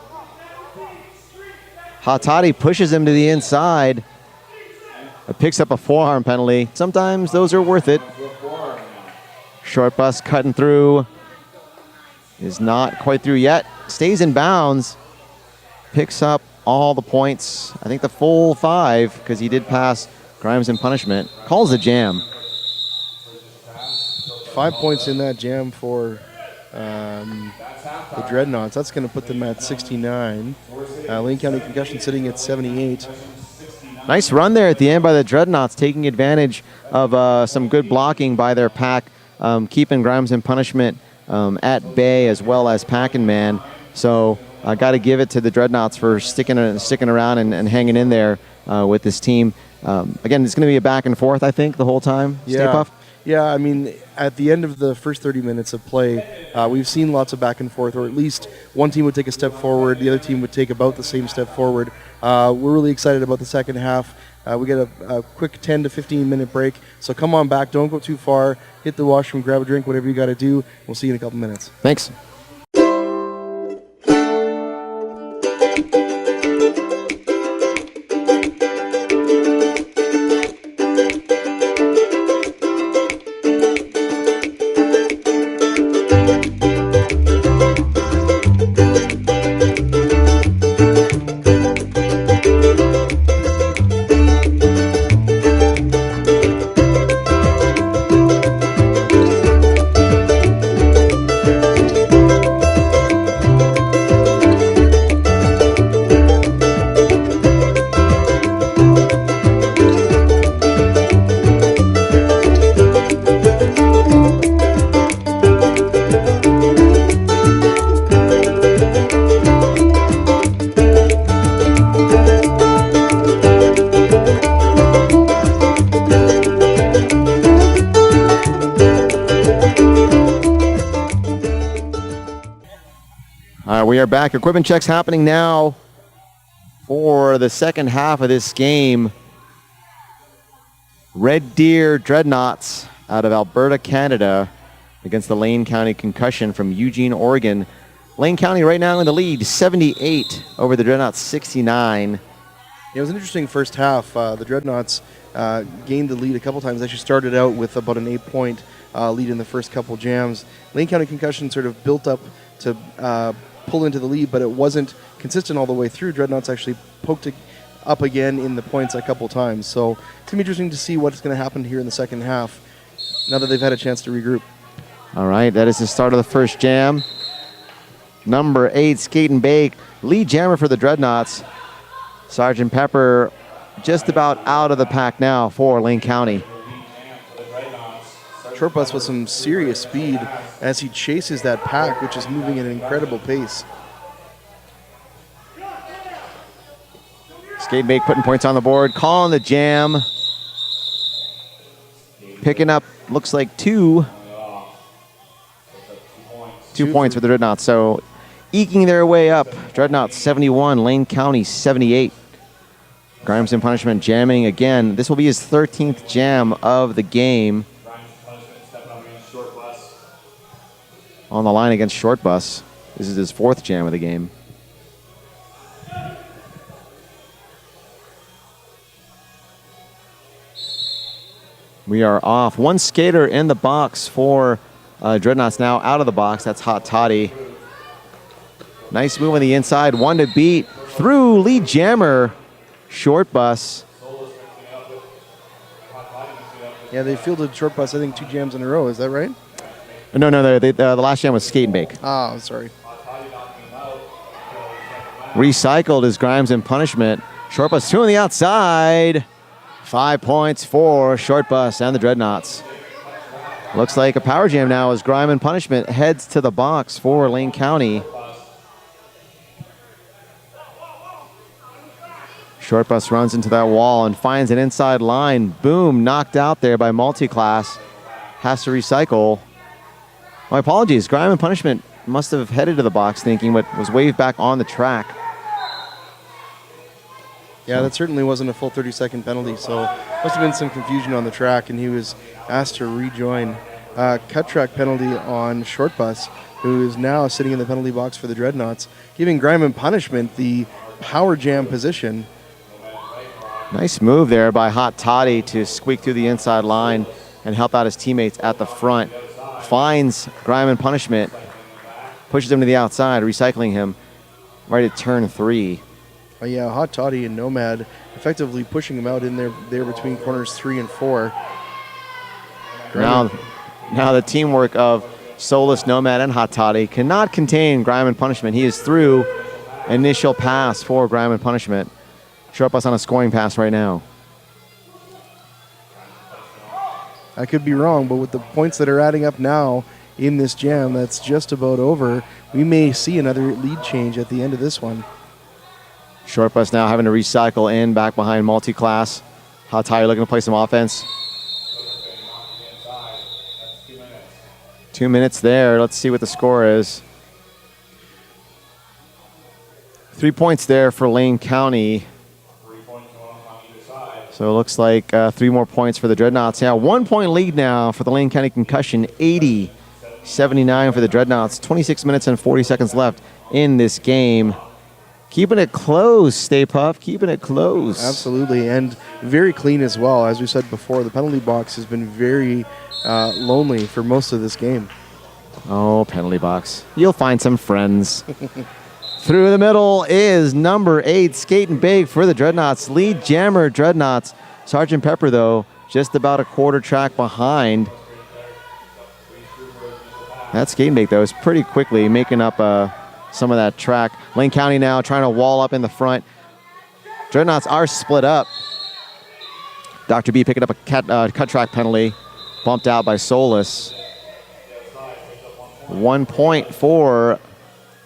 Hot Toddy pushes him to the inside. Picks up a forearm penalty. Sometimes those are worth it. Short Bus cutting through. Is not quite through yet. Stays in bounds. Picks up all the points. I think the full 5 because he did pass Grimes and Punishment. Calls the jam. 5 points in that jam for the Dreadnaughts. That's going to put them at 69. Lane County Concussion sitting at 78. Nice run there at the end by the Dreadnaughts, taking advantage of some good blocking by their pack, keeping Grimes and Punishment at bay as well as Packin' Man. So I got to give it to the Dreadnaughts for sticking around and hanging in there with this team. Again, it's going to be a back and forth, I think, the whole time. Yeah. Stay Puff? Yeah, I mean, at the end of the first 30 minutes of play, we've seen lots of back and forth, or at least one team would take a step forward, the other team would take about the same step forward. We're really excited about the second half. We get a quick 10 to 15 minute break, so come on back, don't go too far, hit the washroom, grab a drink, whatever you got to do. We'll see you in a couple minutes. Thanks. We are back. Equipment checks happening now for the second half of this game. Red Deer Dreadnaughts out of Alberta, Canada against the Lane County Concussion from Eugene, Oregon. Lane County right now in the lead, 78 over the Dreadnaughts, 69. It was an interesting first half. The Dreadnaughts gained the lead a couple times. They actually started out with about an 8-point lead in the first couple jams. Lane County Concussion sort of built up to pull into the lead, but it wasn't consistent all the way through. Dreadnaughts actually poked it up again in the points a couple times. So it's going to be interesting to see what's going to happen here in the second half now that they've had a chance to regroup. All right, that is the start of the first jam. Number 8, Skate and Bake, lead jammer for the Dreadnaughts. Sergeant Pepper just about out of the pack now for Lane County. Short bus with some serious speed as he chases that pack, which is moving at an incredible pace. Skate and Bake putting points on the board, calling the jam. Picking up, looks like two points for the Dreadnaughts. So eking their way up. Dreadnaughts 71, Lane County 78. Grimes and Punishment jamming again. This will be his 13th jam of the game. On the line against Short Bus. This is his 4th jam of the game. We are off. One skater in the box for Dreadnaughts now out of the box. That's Hot Toddy. Nice move on the inside. One to beat through lead jammer, Short Bus. Yeah, they fielded Short Bus, I think, 2 jams in a row. Is that right? No, the last jam was Skate and Bake. Oh, sorry. Recycled is Grimes and Punishment. Short Bus 2 on the outside. 5 points for Short Bus and the Dreadnaughts. Looks like a power jam now as Grime and Punishment heads to the box for Lane County. Short Bus runs into that wall and finds an inside line. Boom, knocked out there by Multiclass. Has to recycle. My apologies, Grime and Punishment must have headed to the box thinking what was waved back on the track. Yeah, that certainly wasn't a full 30-second penalty, so must have been some confusion on the track, and he was asked to rejoin. Cut track penalty on Short Bus, who is now sitting in the penalty box for the Dreadnaughts, giving Grime and Punishment the power jam position. Nice move there by Hot Toddy to squeak through the inside line and help out his teammates at the front. Finds Grime and Punishment, pushes him to the outside, recycling him right at turn 3. Oh yeah, Hot Toddy and Nomad effectively pushing him out in there between corners 3 and 4. Now the teamwork of Solus, Nomad, and Hot Toddy cannot contain Grime and Punishment. He is through. Initial pass for Grime and Punishment. Short Bus on a scoring pass right now. I could be wrong, but with the points that are adding up now in this jam that's just about over, we may see another lead change at the end of this one. Short Bus now having to recycle in back behind Multiclass. Hot Toddy looking to play some offense. 2 minutes there. Let's see what the score is. 3 points there for Lane County. 3 points on either side. So it looks like 3 more points for the Dreadnaughts. Yeah, 1 point lead now for the Lane County Concussion. 80-79 for the Dreadnaughts. 26 minutes and 40 seconds left in this game. Keeping it close, Stay Puff. Keeping it close. Absolutely, and very clean as well. As we said before, the penalty box has been very lonely for most of this game. Oh, penalty box. You'll find some friends. Through the middle is number 8, Skate and Bake for the Dreadnaughts. Lead jammer Dreadnaughts. Sergeant Pepper, though, just about a quarter track behind. That Skate and Bake, though, is pretty quickly making up some of that track. Lane County now trying to wall up in the front. Dreadnaughts are split up. Dr. B picking up a cut track penalty, bumped out by Solis. 1 point for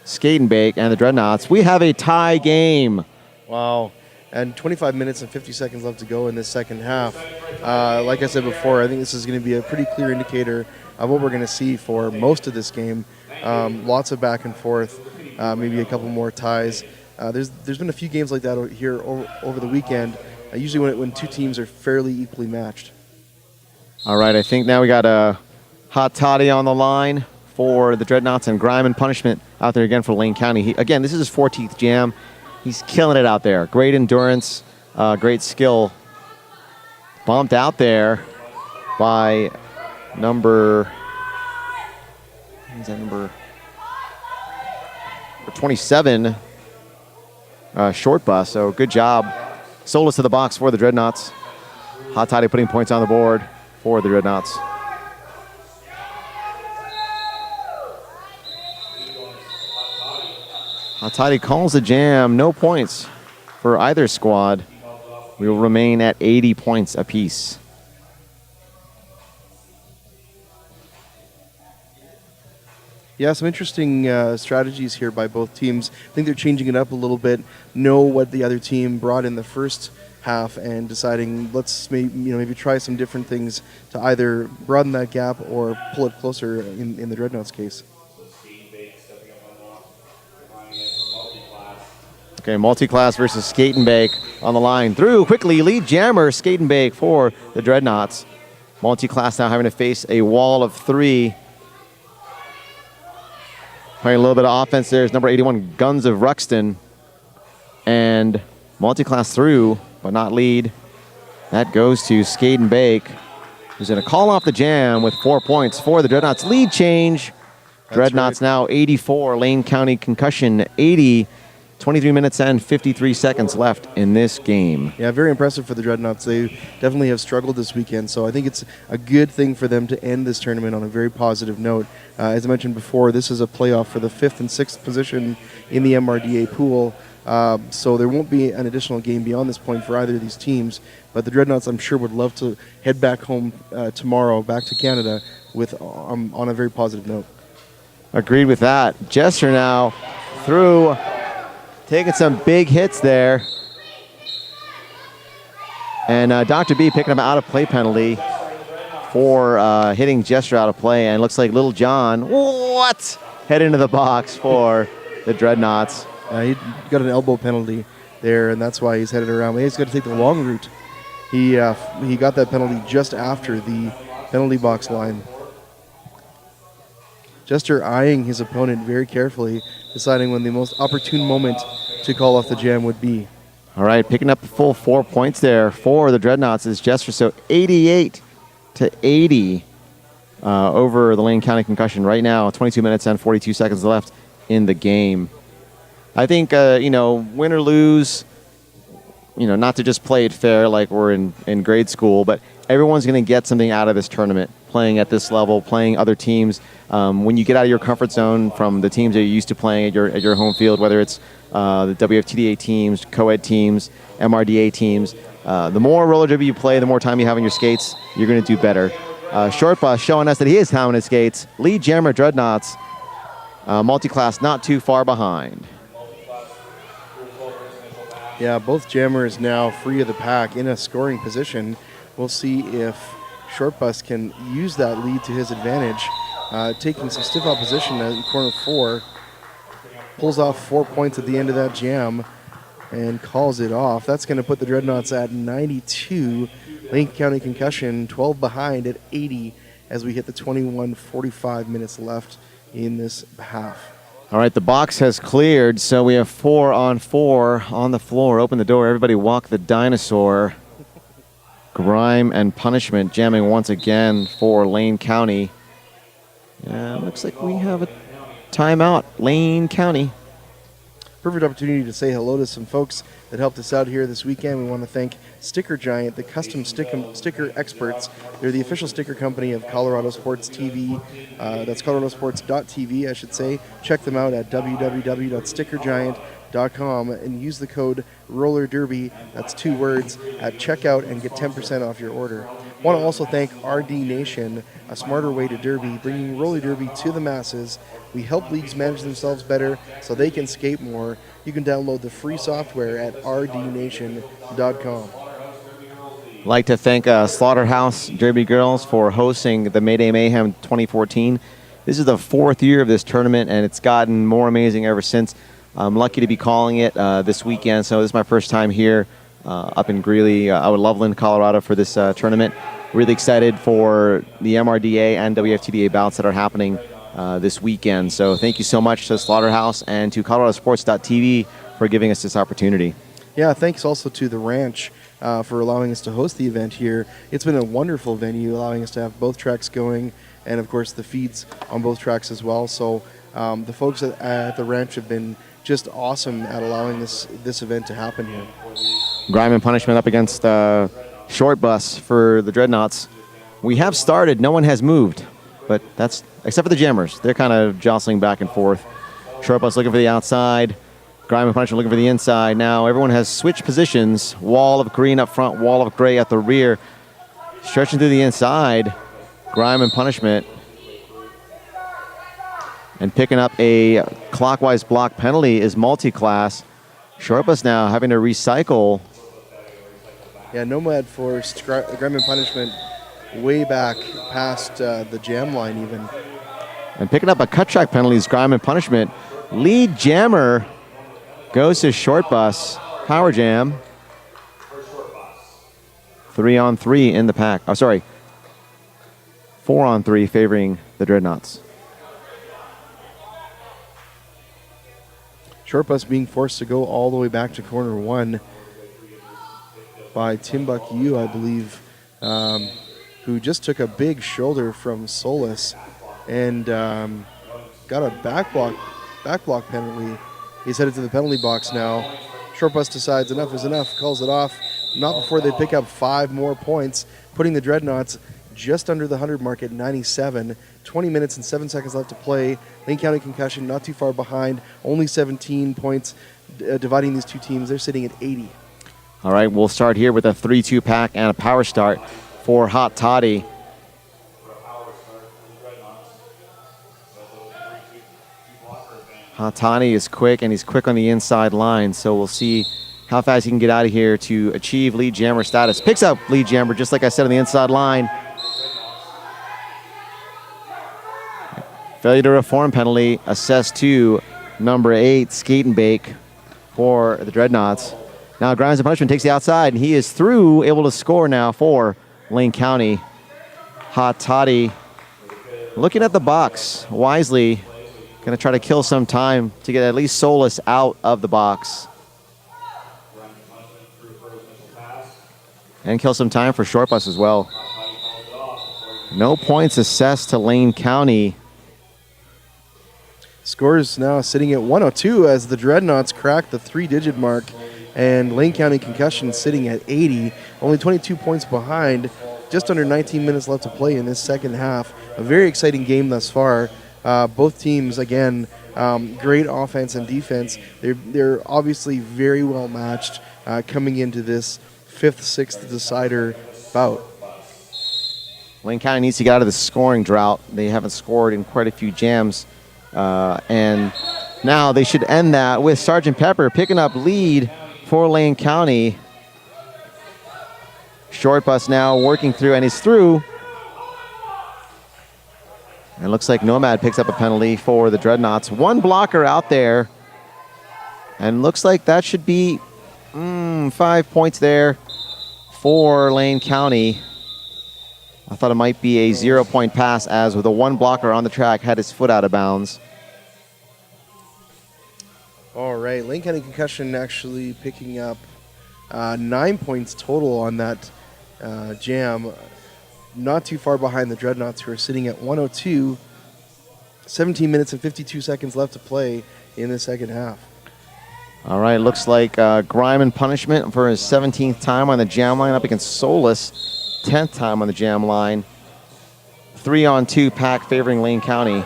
Skate and Bake and the Dreadnaughts. We have a tie game. Wow. And 25 minutes and 50 seconds left to go in this second half. Like I said before, I think this is going to be a pretty clear indicator of what we're going to see for most of this game. Lots of back and forth, maybe a couple more ties. There's been a few games like that here over the weekend, usually when two teams are fairly equally matched. All right, I think now we got a Hot Toddy on the line for the Dreadnaughts, and Grime and Punishment out there again for Lane County. Again, this is his 14th jam. He's killing it out there. Great endurance, great skill. Bumped out there by number 27, Short Bus. So good job. Solis to the box for the Dreadnaughts. Hot Toddy putting points on the board for the Dreadnaughts. Hot Toddy calls the jam. No points for either squad. We will remain at 80 points apiece. Yeah, some interesting strategies here by both teams. I think they're changing it up a little bit, know what the other team brought in the first half and deciding let's maybe try some different things to either broaden that gap or pull it closer in the Dreadnaughts case. Okay, multi-class versus Skate and Bake on the line. Through quickly, lead jammer, Skate and Bake for the Dreadnaughts. Multi-class now having to face a wall of 3. Playing a little bit of offense there is number 81, Guns of Ruxton. And multi-class through, but not lead. That goes to Skate and Bake, who's going to call off the jam with 4 points for the Dreadnaughts. Lead change. Dreadnaughts now 84, Lane County Concussion 80. 23 minutes and 53 seconds left in this game. Yeah, very impressive for the Dreadnaughts. They definitely have struggled this weekend, so I think it's a good thing for them to end this tournament on a very positive note. As I mentioned before, this is a playoff for the 5th and 6th position in the MRDA pool, so there won't be an additional game beyond this point for either of these teams, but the Dreadnaughts, I'm sure, would love to head back home tomorrow, back to Canada, with on a very positive note. Agreed with that. Jester now through, taking some big hits there. And Dr. B picking up an out-of-play penalty for hitting Jester out of play. And looks like Little John, head into the box for the Dreadnaughts. He got an elbow penalty there, and that's why he's headed around. He's got to take the long route. He got that penalty just after the penalty box line. Jester eyeing his opponent very carefully, deciding when the most opportune moment to call off the jam would be. All right, picking up a full 4 points there for the Dreadnaughts is Jester. So 88-80 over the Lane County Concussion right now. 22 minutes and 42 seconds left in the game. I think, win or lose, not to just play it fair like we're in grade school, but everyone's going to get something out of this tournament, playing at this level, playing other teams. When you get out of your comfort zone from the teams that you're used to playing at your home field, whether it's the WFTDA teams, co-ed teams, MRDA teams, the more roller derby you play, the more time you have on your skates, you're going to do better. Short Bus showing us that he is time on his skates. Lead jammer Dreadnaughts, multi-class not too far behind. Yeah, both jammers now free of the pack in a scoring position. We'll see if Short Bus can use that lead to his advantage taking some stiff opposition in corner 4. Pulls off 4 points at the end of that jam and calls it off. That's going to put the Dreadnaughts at 92. Lincoln County Concussion 12 behind at 80 as we hit the 21:45 minutes left in this half. All right, the box has cleared, so we have 4-on-4 on the floor. Open the door. Everybody walk the dinosaur. Grime and Punishment jamming once again for Lane County. Looks like we have a timeout. Lane County. Perfect opportunity to say hello to some folks that helped us out here this weekend. We want to thank Sticker Giant, the custom sticker experts. They're the official sticker company of ColoradoSports.TV. That's ColoradoSports.TV, I should say. Check them out at www.stickergiant.com and use the code Roller Derby, that's 2 words, at checkout and get 10% off your order. Want to also thank RD Nation, a smarter way to derby, bringing roller derby to the masses. We help leagues manage themselves better so they can skate more. You can download the free software at rdnation.com. I'd like to thank Slaughterhouse Derby Girls for hosting the Mayday Mayhem 2014. This is the 4th year of this tournament, and it's gotten more amazing ever since. I'm lucky to be calling it this weekend, so this is my first time here up in Greeley, Loveland, Colorado for this tournament. Really excited for the MRDA and WFTDA bouts that are happening this weekend. So thank you so much to Slaughterhouse and to ColoradoSports.TV for giving us this opportunity. Yeah, thanks also to the Ranch for allowing us to host the event here. It's been a wonderful venue, allowing us to have both tracks going, and of course the feeds on both tracks as well. So the folks at the Ranch have been just awesome at allowing this event to happen here. Grime and Punishment up against Short Bus for the Dreadnaughts. We have started. No one has moved, but that's except for the Jammers. They're kind of jostling back and forth. Short Bus looking for the outside. Grime and Punishment looking for the inside. Now everyone has switched positions. Wall of green up front, wall of gray at the rear. Stretching through the inside. Grime and Punishment. And picking up a clockwise block penalty is Multiclass. Short Bus now having to recycle. Yeah, Nomad forced Grime and Punishment way back past the jam line even. And picking up a cut track penalty is Grime and Punishment. Lead jammer goes to Short Bus. Power jam. 3-on-3 in the pack. Oh, sorry. 4-on-3 favoring the Dreadnaughts. Short Bus being forced to go all the way back to corner 1 by Timbuktu, I believe, who just took a big shoulder from Solus and got a back block penalty. He's headed to the penalty box now. Short Bus decides enough is enough, calls it off. Not before they pick up 5 more points, putting the Dreadnaughts just under the 100 mark at 97. 20 minutes and 7 seconds left to play. Lane County Concussion not too far behind. Only 17 points dividing these two teams. They're sitting at 80. All right, we'll start here with a 3-2 pack and a power start for Hot Toddy. Hot Toddy is quick, and he's quick on the inside line, so we'll see how fast he can get out of here to achieve lead jammer status. Picks up lead jammer, just like I said, on the inside line. Failure to reform penalty assessed to number 8, Skate and Bake for the Dreadnaughts. Now Grimes and Punishment takes the outside, and he is through, able to score now for Lane County. Hot Toddy looking at the box wisely, going to try to kill some time to get at least Solus out of the box. And kill some time for Short Bus as well. No points assessed to Lane County. Scores now sitting at 102 as the Dreadnaughts crack the 3-digit mark, and Lane County Concussion sitting at 80, only 22 points behind. Just under 19 minutes left to play in this second half. A very exciting game thus far. Both teams, again, great offense and defense. They're obviously very well matched coming into this 5th, 6th decider bout. Lane County needs to get out of the scoring drought. They haven't scored in quite a few jams. And now they should end that with Sergeant Pepper picking up lead for Lane County. Short Bus now working through, and he's through. And looks like Nomad picks up a penalty for the Dreadnaughts. One blocker out there. And looks like that should be 5 points there for Lane County. I thought it might be a 0-point pass, as with a one blocker on the track had his foot out of bounds. All right, Lane County Concussion actually picking up 9 points total on that jam. Not too far behind the Dreadnaughts, who are sitting at 102. 17 minutes and 52 seconds left to play in the second half. All right, looks like Grime and punishment for his 17th time on the jam line up against Solus. 10th time on the jam line. 3-on-2 pack favoring Lane County.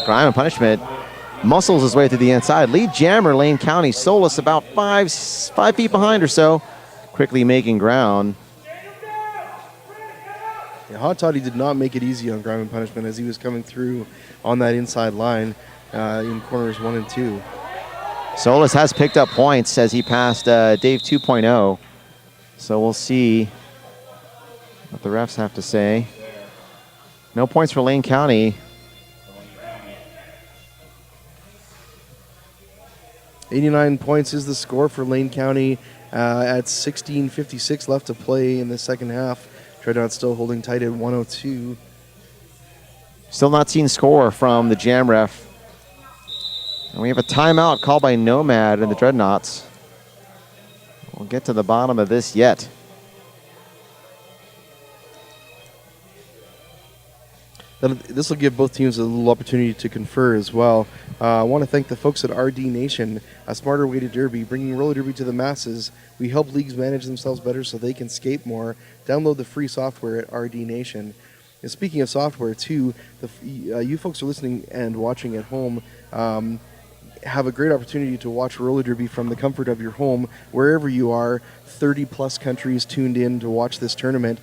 Grime and punishment muscles his way to the inside. Lead jammer Lane County. Solus about 5 feet behind or so. Quickly making ground. Yeah, Hot Toddy did not make it easy on Grime and punishment as he was coming through on that inside line in corners 1 and 2. Solus has picked up points as he passed Dave 2.0. So we'll see what the refs have to say. No points for Lane County. 89 points is the score for Lane County at 16:56 left to play in the second half. Dreadnaughts still holding tight at 102. Still not seen score from the jam ref. And we have a timeout called by Nomad and the Dreadnaughts. We'll get to the bottom of this yet. This will give both teams a little opportunity to confer as well. I want to thank the folks at RD Nation, a smarter way to derby, bringing roller derby to the masses. We help leagues manage themselves better so they can skate more. Download the free software at RD Nation. And speaking of software, too, you folks are listening and watching at home. Have a great opportunity to watch roller derby from the comfort of your home, wherever you are. 30-plus countries tuned in to watch this tournament.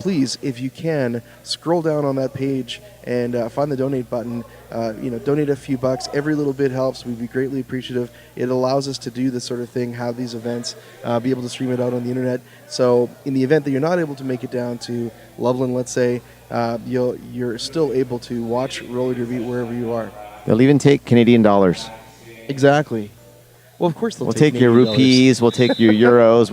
Please, if you can, scroll down on that page and find the donate button. Donate a few bucks. Every little bit helps. We'd be greatly appreciative. It allows us to do this sort of thing, have these events, be able to stream it out on the internet. So in the event that you're not able to make it down to Loveland, let's say, you're still able to watch roller derby wherever you are. They'll even take Canadian dollars. Exactly. Well, of course we'll take your rupees, we'll take your euros.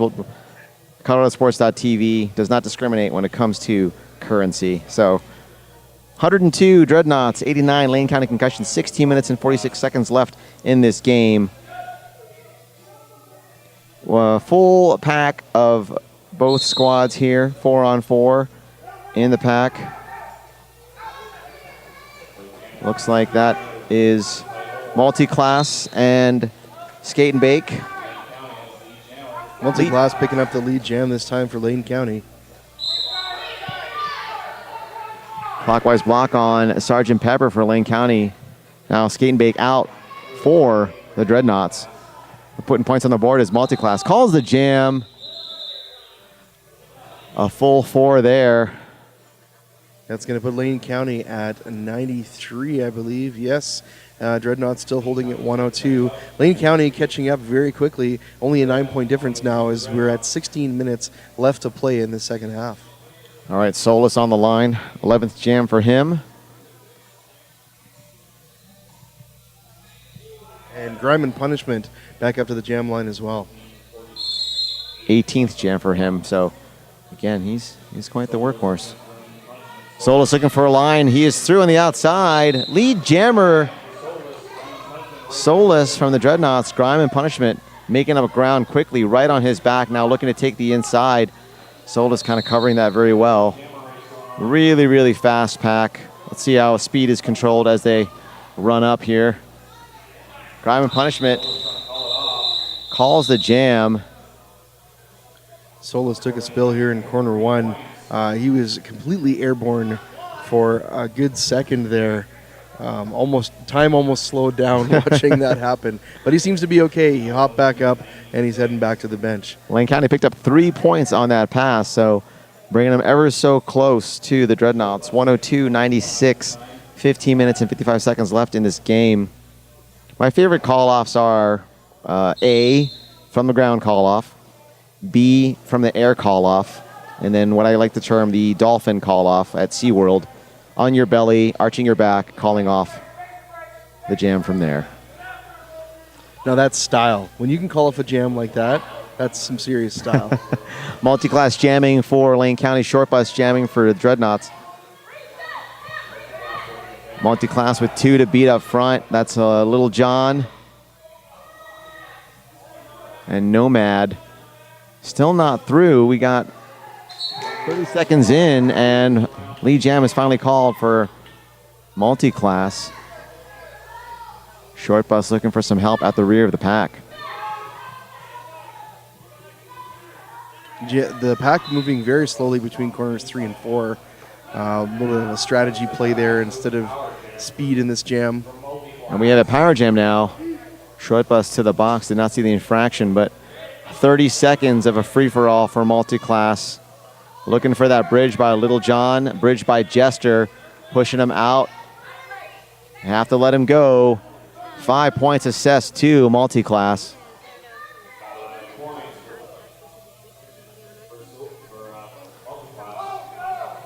ColoradoSports.TV does not discriminate when it comes to currency. So 102 Dreadnaughts, 89 Lane County Concussion, 16 minutes and 46 seconds left in this game. Full pack of both squads here, 4-on-4 in the pack. Looks like that is multi-class and skate and bake. Multi-class picking up the lead jam this time for Lane County. Clockwise block on Sgt. Pepper for Lane County. Now skate and bake out for the Dreadnaughts. We're putting points on the board as multi-class calls the jam. A full 4 there. That's going to put Lane County at 93, I believe. Yes, Dreadnaughts still holding at 102. Lane County catching up very quickly. Only a 9-point difference now as we're at 16 minutes left to play in the second half. All right, Solus on the line. 11th jam for him. And Grime and Punishment back up to the jam line as well. 18th jam for him. So, again, he's quite the workhorse. Solus looking for a line. He is through on the outside. Lead jammer Solus from the Dreadnaughts. Grime and Punishment making up ground quickly right on his back. Now looking to take the inside. Solus kind of covering that very well. Really, really fast pack. Let's see how speed is controlled as they run up here. Grime and Punishment calls the jam. Solus took a spill here in corner 1. He was completely airborne for a good second there. Time almost slowed down watching that happen. But he seems to be okay. He hopped back up, and he's heading back to the bench. Lane County picked up 3 points on that pass, so bringing them ever so close to the Dreadnaughts. 102-96, 15 minutes and 55 seconds left in this game. My favorite call-offs are A, from the ground call-off, B, from the air call-off, and then what I like to term the dolphin call-off at SeaWorld. On your belly, arching your back, calling off the jam from there. Now that's style. When you can call off a jam like that, that's some serious style. Multi-class jamming for Lane County, short bus jamming for the Dreadnaughts. Multi-class with 2 to beat up front. That's Little John. And Nomad still not through. We got 30 seconds in, and lead jam is finally called for multi-class. Short bus looking for some help at the rear of the pack. The pack moving very slowly between corners 3 and 4. A little bit of a strategy play there instead of speed in this jam. And we have a power jam now. Short bus to the box. Did not see the infraction, but 30 seconds of a free-for-all for multi-class. Looking for that bridge by Little John. Bridge by Jester. Pushing him out. Have to let him go. 5 points assessed to multi-class.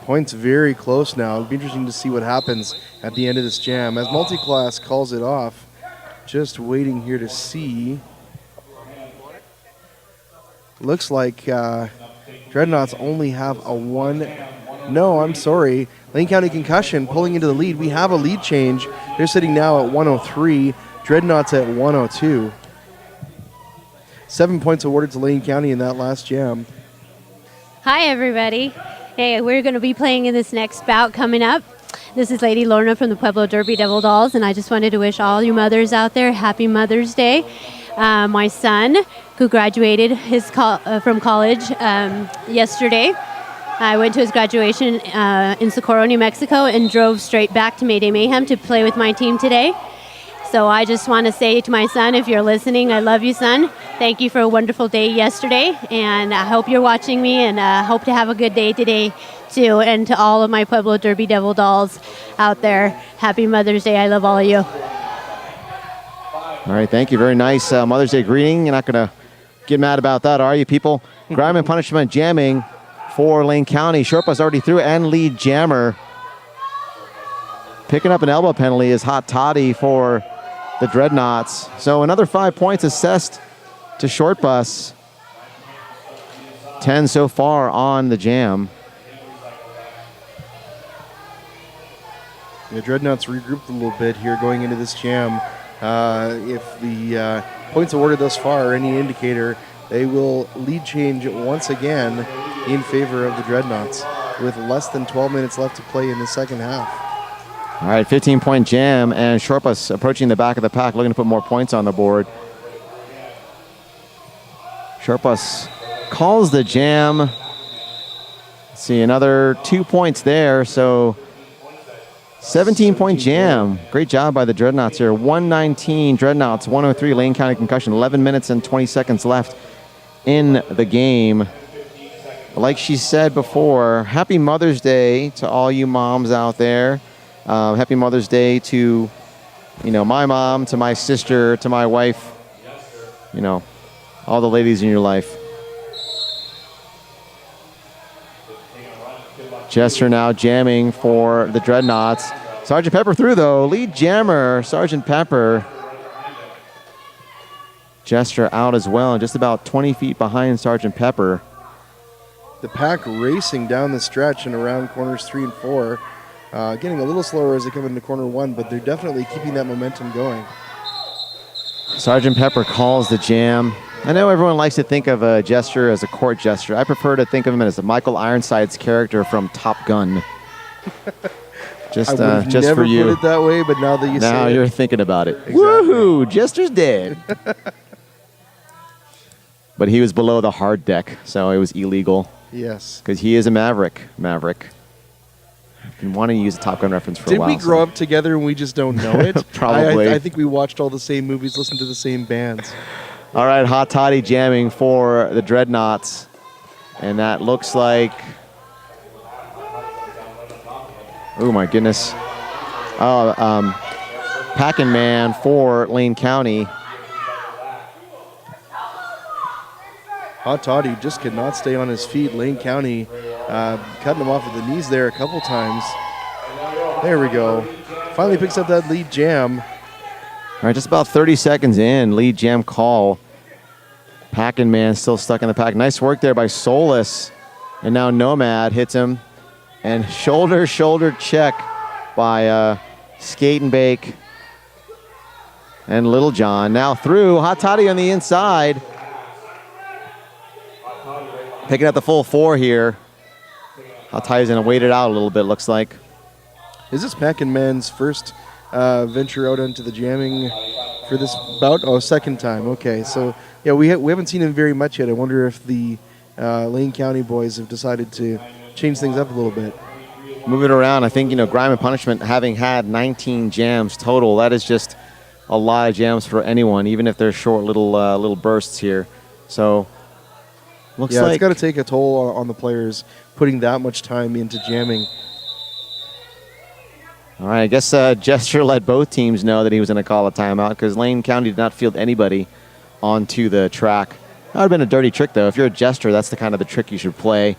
Points very close now. It'll be interesting to see what happens at the end of this jam. As multi-class calls it off, just waiting here to see. Looks like Dreadnaughts only have a 1. No, I'm sorry. Lane County Concussion pulling into the lead. We have a lead change. They're sitting now at 103. Dreadnaughts at 102. 7 points awarded to Lane County in that last jam. Hi, everybody. Hey, we're going to be playing in this next bout coming up. This is Lady Lorna from the Pueblo Derby Devil Dolls, and I just wanted to wish all you mothers out there happy Mother's Day. My son, who graduated from college yesterday, I went to his graduation in Socorro, New Mexico, and drove straight back to Mayday Mayhem to play with my team today. So I just want to say to my son, if you're listening, I love you, son. Thank you for a wonderful day yesterday, and I hope you're watching me, and hope to have a good day today, too. And to all of my Pueblo Derby Devil Dolls out there, happy Mother's Day. I love all of you. All right, thank you. Very nice Mother's Day greeting. You're not going to get mad about that, are you, people? Grime and punishment jamming for Lane County. Short bus already through, and lead jammer. Picking up an elbow penalty is Hot Toddy for the Dreadnaughts. So another 5 points assessed to short bus. 10 so far on the jam. The Dreadnaughts regrouped a little bit here going into this jam. If the points awarded thus far are any indicator, they will lead change once again in favor of the Dreadnaughts with less than 12 minutes left to play in the second half. All right, 15-point jam, and short bus approaching the back of the pack, looking to put more points on the board. Short bus calls the jam. Let's see, another 2 points there, so 17-point jam. Great job by the Dreadnaughts here. 119 Dreadnaughts, 103 Lane County Concussion. 11 minutes and 20 seconds left in the game. Like she said before, happy Mother's Day to all you moms out there. Happy Mother's Day to, my mom, to my sister, to my wife, all the ladies in your life. Jester now jamming for the Dreadnaughts. Sergeant Pepper through, though. Lead jammer, Sergeant Pepper. Jester out as well, and just about 20 feet behind Sergeant Pepper. The pack racing down the stretch and around corners 3 and 4. Getting a little slower as they come into corner 1, but they're definitely keeping that momentum going. Sergeant Pepper calls the jam. I know everyone likes to think of a Jester as a court jester. I prefer to think of him as a Michael Ironside's character from Top Gun. Just I would just never for you. put it that way, but now that you say Now it, you're thinking about it. Exactly. Woohoo! Jester's dead. But he was below the hard deck, so it was illegal. Yes. Because he is a Maverick. I've been wanting to use a Top Gun reference for a while. Did we grow up together and we just don't know it? Probably. I think we watched all the same movies, listened to the same bands. All right, Hot Toddy jamming for the Dreadnaughts. And that looks like... Oh, my goodness. Packin' Man for Lane County. Hot Toddy just could not stay on his feet. Lane County cutting him off at the knees there a couple times. There we go. Finally picks up that lead jam. All right, just about 30 seconds in, lead jam call. Packin' Man still stuck in the pack. Nice work there by Solus. And now Nomad hits him. And shoulder check by Skate and Bake and Little John. Now through, Hot Toddy on the inside. Picking up the full 4 here. Hot Toddy's going to wait it out a little bit, looks like. Is this Packin' Man's first venture out into the jamming for this bout? Oh, second time. Okay, so yeah, we haven't seen him very much yet. I wonder if the Lane County boys have decided to change things up a little bit. Move it around. I think, Grime and Punishment having had 19 jams total, that is just a lot of jams for anyone, even if they're short little bursts here. So looks like it's got to take a toll on the players putting that much time into jamming. All right, I guess Jester let both teams know that he was going to call a timeout because Lane County did not field anybody onto the track. That would have been a dirty trick, though. If you're a Jester, that's the kind of the trick you should play.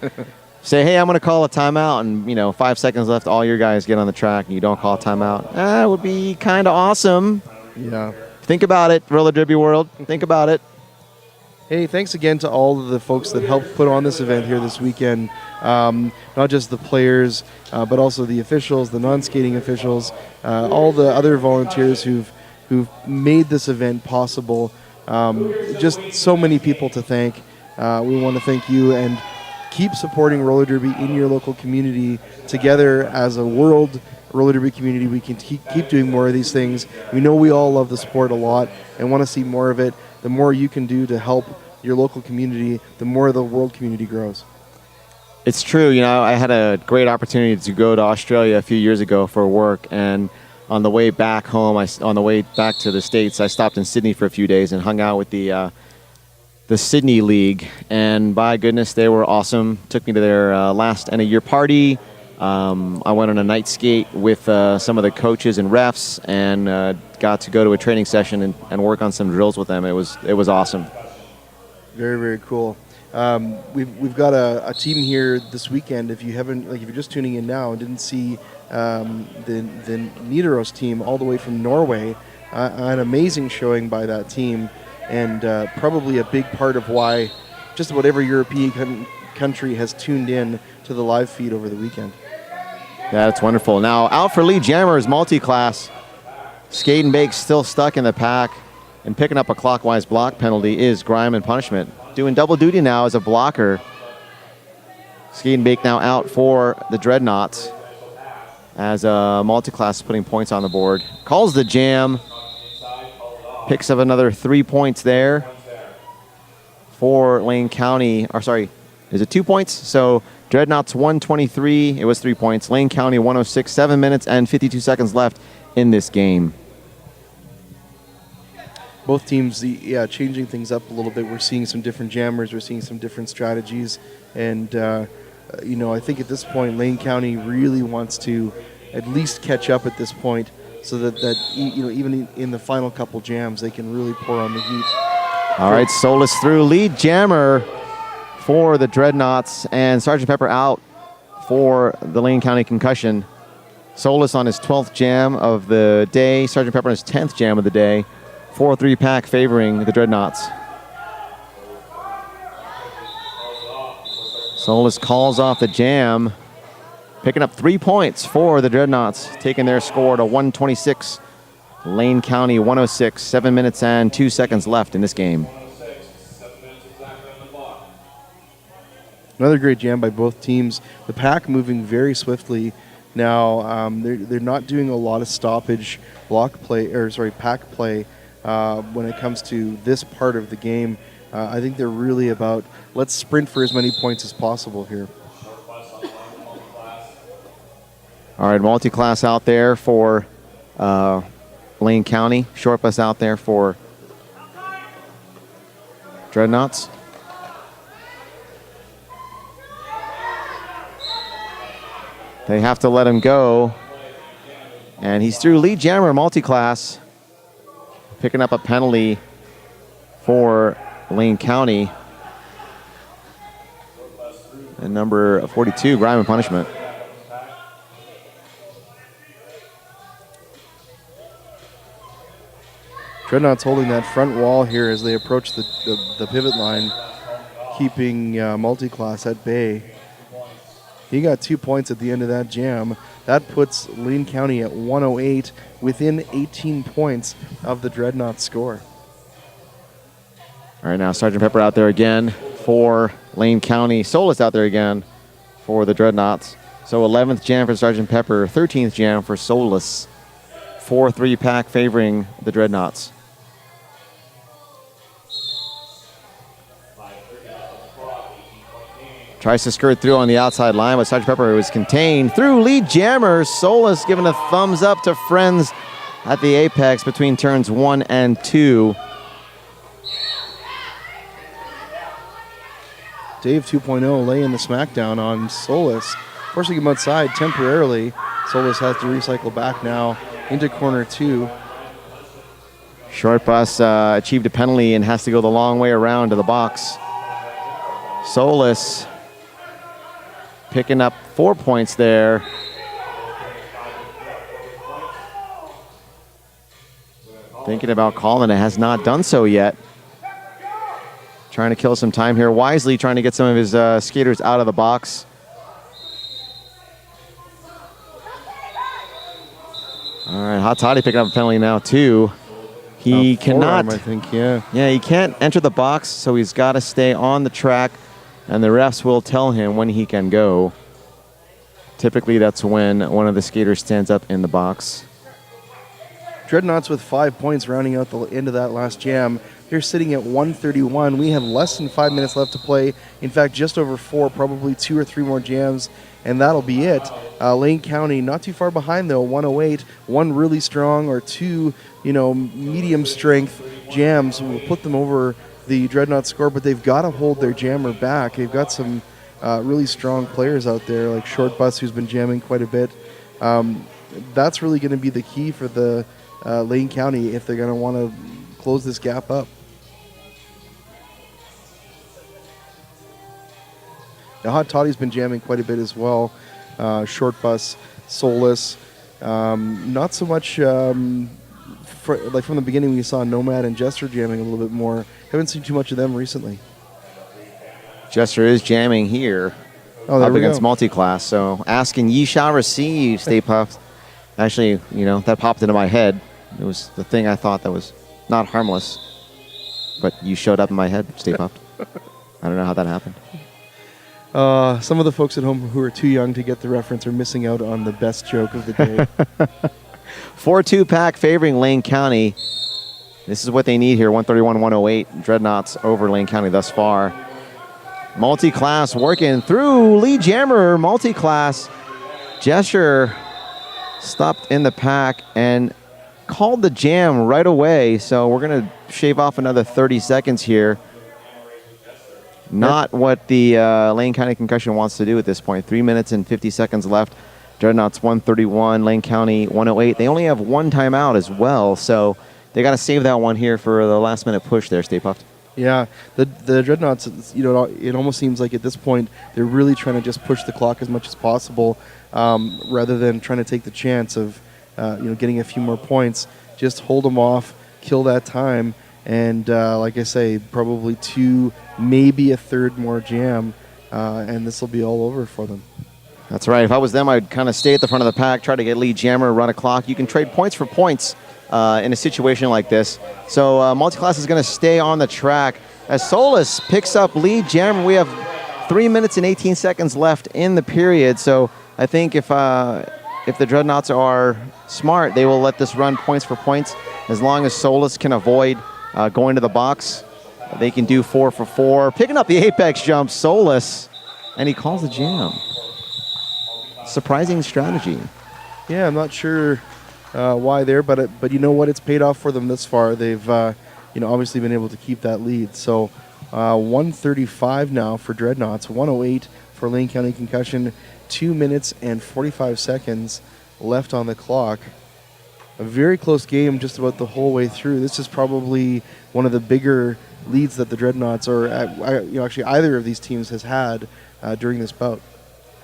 Say, hey, I'm going to call a timeout, and, 5 seconds left, all your guys get on the track, and you don't call a timeout. That would be kind of awesome. Yeah. Think about it, Roller Derby World. Think about it. Hey, thanks again to all of the folks that helped put on this event here this weekend. Not just the players, but also the officials, the non-skating officials, all the other volunteers who've made this event possible. Just so many people to thank. We want to thank you and keep supporting roller derby in your local community. Together as a world roller derby community, we can keep doing more of these things. We know we all love the sport a lot and want to see more of it. The more you can do to help your local community, the more the world community grows. It's true. I had a great opportunity to go to Australia a few years ago for work, and on the way back home, on the way back to the States, I stopped in Sydney for a few days and hung out with the Sydney League, and by goodness, they were awesome. Took me to their last end-of-year party. I went on a night skate with some of the coaches and refs, and got to go to a training session and work on some drills with them. It was awesome. Very, very cool. We've got a team here this weekend. If you're just tuning in now and didn't see the Nidaros team all the way from Norway, an amazing showing by that team, and probably a big part of why just about every European country has tuned in to the live feed over the weekend. Yeah, that's wonderful. Now out for lead jammers, multi-class. Skate and Bake still stuck in the pack, and picking up a clockwise block penalty is Grime and Punishment. Doing double duty now as a blocker. Skate and Bake now out for the Dreadnaughts as multi-class putting points on the board. Calls the jam. Picks up another 3 points there for Lane County. Or sorry, is it 2 points? So Dreadnaughts 123. It was 3 points. Lane County 106. 7 minutes and 52 seconds left in this game. Both teams, changing things up a little bit. We're seeing some different jammers. We're seeing some different strategies. And, I think at this point, Lane County really wants to at least catch up at this point so that even in the final couple jams, they can really pour on the heat. All right, Solus through. Lead jammer for the Dreadnaughts, and Sgt. Pepper out for the Lane County Concussion. Solus on his 12th jam of the day. Sgt. Pepper on his 10th jam of the day. 4-3 pack favoring the Dreadnaughts. Solus calls off the jam, picking up 3 points for the Dreadnaughts, taking their score to 126. Lane County 106. 7 minutes and 2 seconds left in this game. Another great jam by both teams. The pack moving very swiftly. Now they're not doing a lot of stoppage pack play when it comes to this part of the game. I think they're really about let's sprint for as many points as possible here. All right, multi-class out there for Lane County. Short bus out there for Dreadnaughts. They have to let him go. And he's through. Lead jammer, multi-class. Picking up a penalty for Lane County. and number 42, Grime and Punishment. Dreadnaughts holding that front wall here as they approach the pivot line, keeping Multiclass at bay. He got 2 points at the end of that jam. That puts Lane County at 108, within 18 points of the Dreadnaughts score. All right, now Sergeant Pepper out there again for Lane County. Solus out there again for the Dreadnaughts. So 11th jam for Sergeant Pepper, 13th jam for Solus. 4-3 pack favoring the Dreadnaughts. Tries to skirt through on the outside line, but Sergeant Pepper was contained through lead jammer. Solus giving a thumbs up to friends at the apex between turns 1 and 2. Dave 2.0 laying the smackdown on Solus, forcing him outside temporarily. Solus has to recycle back now into corner 2. Short bus achieved a penalty and has to go the long way around to the box. Solus picking up 4 points there. Thinking about calling it, has not done so yet. Trying to kill some time here. Wisely trying to get some of his skaters out of the box. All right, Hot Toddy picking up a penalty now too. He cannot, I think, yeah. Yeah, he can't enter the box, so he's got to stay on the track, and the refs will tell him when he can go. Typically, that's when one of the skaters stands up in the box. Dreadnaughts with 5 points rounding out the end of that last jam. They're sitting at 131. We have less than 5 minutes left to play. In fact, just over 4, probably 2 or 3 more jams, and that'll be it. Lane County not too far behind though, 108. One really strong or 2, medium strength jams will put them over the Dreadnought score, but they've got to hold their jammer back. They've got some really strong players out there, like Short Bus, who's been jamming quite a bit. That's really going to be the key for the Lane County if they're going to want to close this gap up. Now, Hot Toddy's been jamming quite a bit as well. Short Bus, Solus, not so much. Like from the beginning, we saw Nomad and Jester jamming a little bit more. Haven't seen too much of them recently. Jester is jamming here up against Multiclass. So asking ye shall receive, Stay Puft. Actually, that popped into my head. It was the thing I thought that was not harmless, but you showed up in my head, Stay Puft. I don't know how that happened. Some of the folks at home who are too young to get the reference are missing out on the best joke of the day. 4-2 pack favoring Lane County. This is what they need here, 131-108. Dreadnaughts over Lane County thus far. Multiclass working through lead jammer. Multiclass. Gesture stopped in the pack and called the jam right away. So we're going to shave off another 30 seconds here. Not what the Lane County Concussion wants to do at this point. 3 minutes and 50 seconds left. Dreadnaughts 131, Lane County 108. They only have one timeout as well, so they got to save that one here for the last minute push there, Stay Puft. Yeah, the Dreadnaughts, it almost seems like at this point they're really trying to just push the clock as much as possible rather than trying to take the chance of getting a few more points. Just hold them off, kill that time, and like I say, probably 2, maybe a third more jam, and this will be all over for them. That's right. If I was them, I'd kind of stay at the front of the pack, try to get lead jammer, run a clock. You can trade points for points in a situation like this. So Multiclass is going to stay on the track. As Solus picks up lead jammer, we have 3 minutes and 18 seconds left in the period. So I think if the Dreadnaughts are smart, they will let this run points for points. As long as Solus can avoid going to the box, they can do 4 for 4. Picking up the apex jump, Solus, and he calls the jam. Surprising strategy. Yeah, I'm not sure why there, but you know what? It's paid off for them this far. They've obviously been able to keep that lead. So 135 now for Dreadnaughts, 108 for Lane County Concussion. 2 minutes and 45 seconds left on the clock. A very close game just about the whole way through. This is probably one of the bigger leads that the Dreadnaughts, or actually either of these teams, has had during this bout.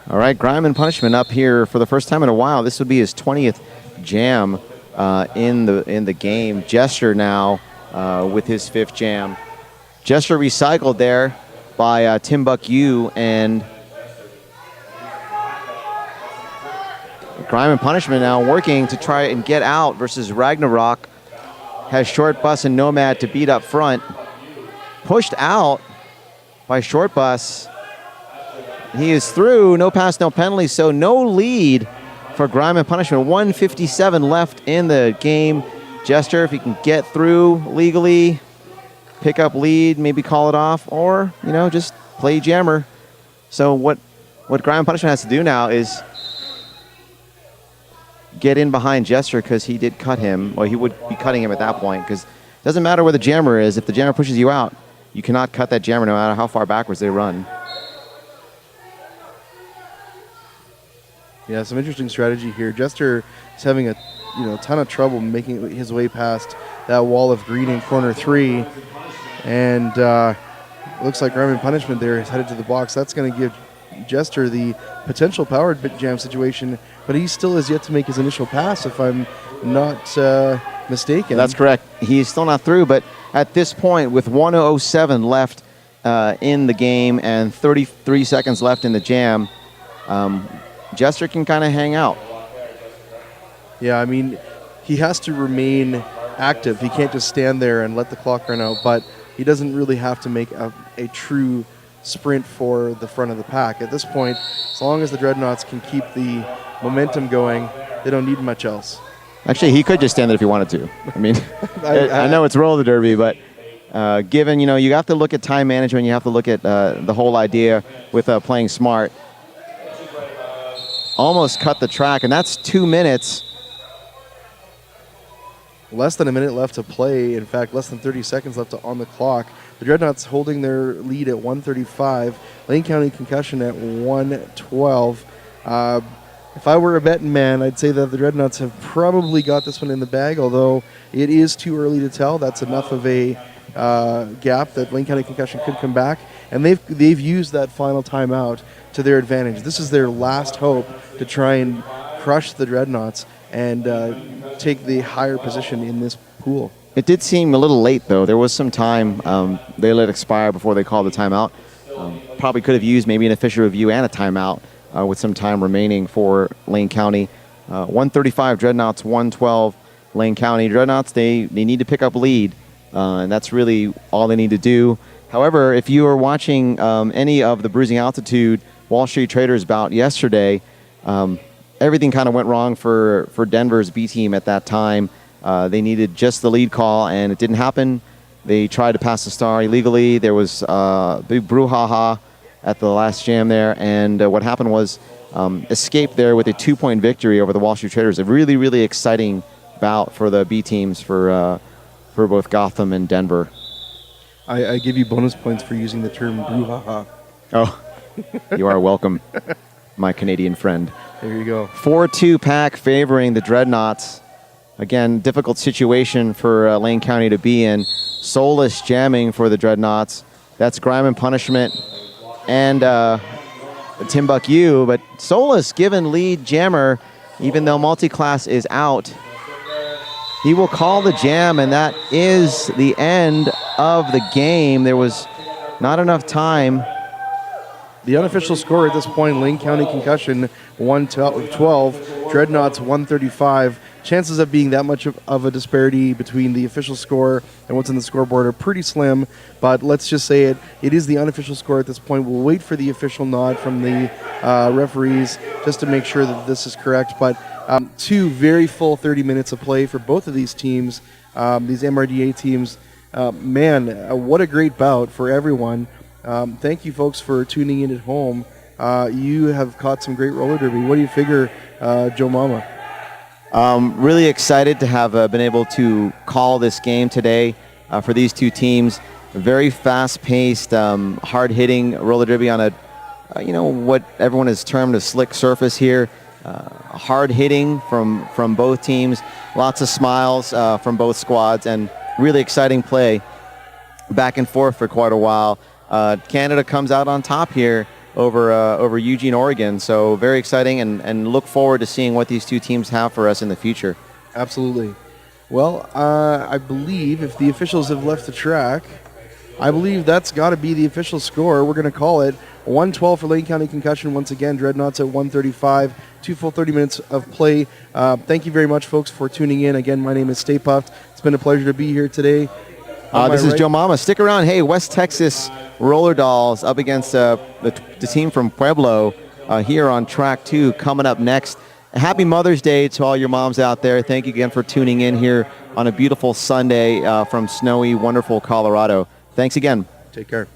All right, Grime and Punishment up here for the first time in a while. This would be his 20th jam in the game. Gesture now with his 5th jam. Gesture recycled there by Timbuk-U, and Grime and Punishment now working to try and get out versus Ragnarok. Has Short Bus and Nomad to beat up front. Pushed out by Short Bus. He is through, no pass, no penalty, so no lead for Grime and Punishment. 1:57 left in the game. Gesture, if he can get through legally, pick up lead, maybe call it off, or, just play jammer. So what Grime and Punishment has to do now is get in behind Gesture, because he did cut him. Well, he would be cutting him at that point, because it doesn't matter where the jammer is. If the jammer pushes you out, you cannot cut that jammer no matter how far backwards they run. Yeah, some interesting strategy here. Gesture is having a ton of trouble making his way past that wall of green in corner 3. And looks like Grime and Punishment there is headed to the box. That's going to give Gesture the potential power jam situation, but he still has yet to make his initial pass, if I'm not mistaken. That's correct. He's still not through, but at this point, with 1:07 left in the game and 33 seconds left in the jam, Gesture can kind of hang out. Yeah, I mean, he has to remain active. He can't just stand there and let the clock run out, but he doesn't really have to make a true sprint for the front of the pack. At this point, as long as the Dreadnaughts can keep the momentum going, they don't need much else. Actually, he could just stand there if he wanted to. I mean, I know it's roller derby, but given, you have to look at time management, you have to look at the whole idea with playing smart. Almost cut the track, and that's 2 minutes. Less than a minute left to play. In fact, less than 30 seconds left on the clock. The Dreadnaughts holding their lead at 1:35. Lane County Concussion at 1:12. If I were a betting man, I'd say that the Dreadnaughts have probably got this one in the bag, although it is too early to tell. That's enough of a gap that Lane County Concussion could come back, and they've used that final timeout to their advantage. This is their last hope to try and crush the Dreadnaughts and take the higher position in this pool. It did seem a little late, though. There was some time they let expire before they called the timeout. Probably could have used maybe an official review and a timeout with some time remaining for Lane County. 135 Dreadnaughts, 112 Lane County. Dreadnaughts, they need to pick up lead, and that's really all they need to do. However, if you were watching any of the Bruising Altitude Wall Street Traders bout yesterday, everything kind of went wrong for Denver's B team at that time. They needed just the lead call, and it didn't happen. They tried to pass the star illegally. There was a big brouhaha at the last jam there, and what happened was escape there with a 2-point victory over the Wall Street Traders. A really, really exciting bout for the B teams for both Gotham and Denver. I give you bonus points for using the term brouhaha. Oh, you are welcome, my Canadian friend. There you go. 4-2 pack favoring the Dreadnaughts. Again, difficult situation for Lane County to be in. Soulless jamming for the Dreadnaughts. That's Grime and Punishment and Timbuk-U, but Soulless given lead jammer, even though multi-class is out. He will call the jam, and that is the end of the game. There was not enough time. The unofficial score at this point, Lane County Concussion 112, Dreadnaughts 135. Chances of being that much of a disparity between the official score and what's in the scoreboard are pretty slim, but let's just say it is the unofficial score at this point. We'll wait for the official nod from the referees just to make sure that this is correct, but 2 very full 30 minutes of play for both of these teams, these MRDA teams. What a great bout for everyone. Thank you, folks, for tuning in at home. You have caught some great roller derby. What do you figure, Joe Mama? Really excited to have been able to call this game today for these two teams. Very fast-paced, hard-hitting roller derby on a, what everyone has termed a slick surface here. Hard-hitting from both teams. Lots of smiles from both squads, and really exciting play back and forth for quite a while. Canada comes out on top here over Eugene, Oregon. So very exciting, and look forward to seeing what these two teams have for us in the future. Absolutely. Well, I believe if the officials have left the track, I believe that's got to be the official score. We're going to call it 112 for Lane County Concussion. Once again, Dreadnaughts at 135. 2 full 30 minutes of play. Thank you very much, folks, for tuning in. Again, my name is Stay Puffed. It's been a pleasure to be here today. This is Joe Mama. Stick around. Hey, West Texas Roller Dolls up against the team from Pueblo here on track 2 coming up next. Happy Mother's Day to all your moms out there. Thank you again for tuning in here on a beautiful Sunday from snowy, wonderful Colorado. Thanks again. Take care.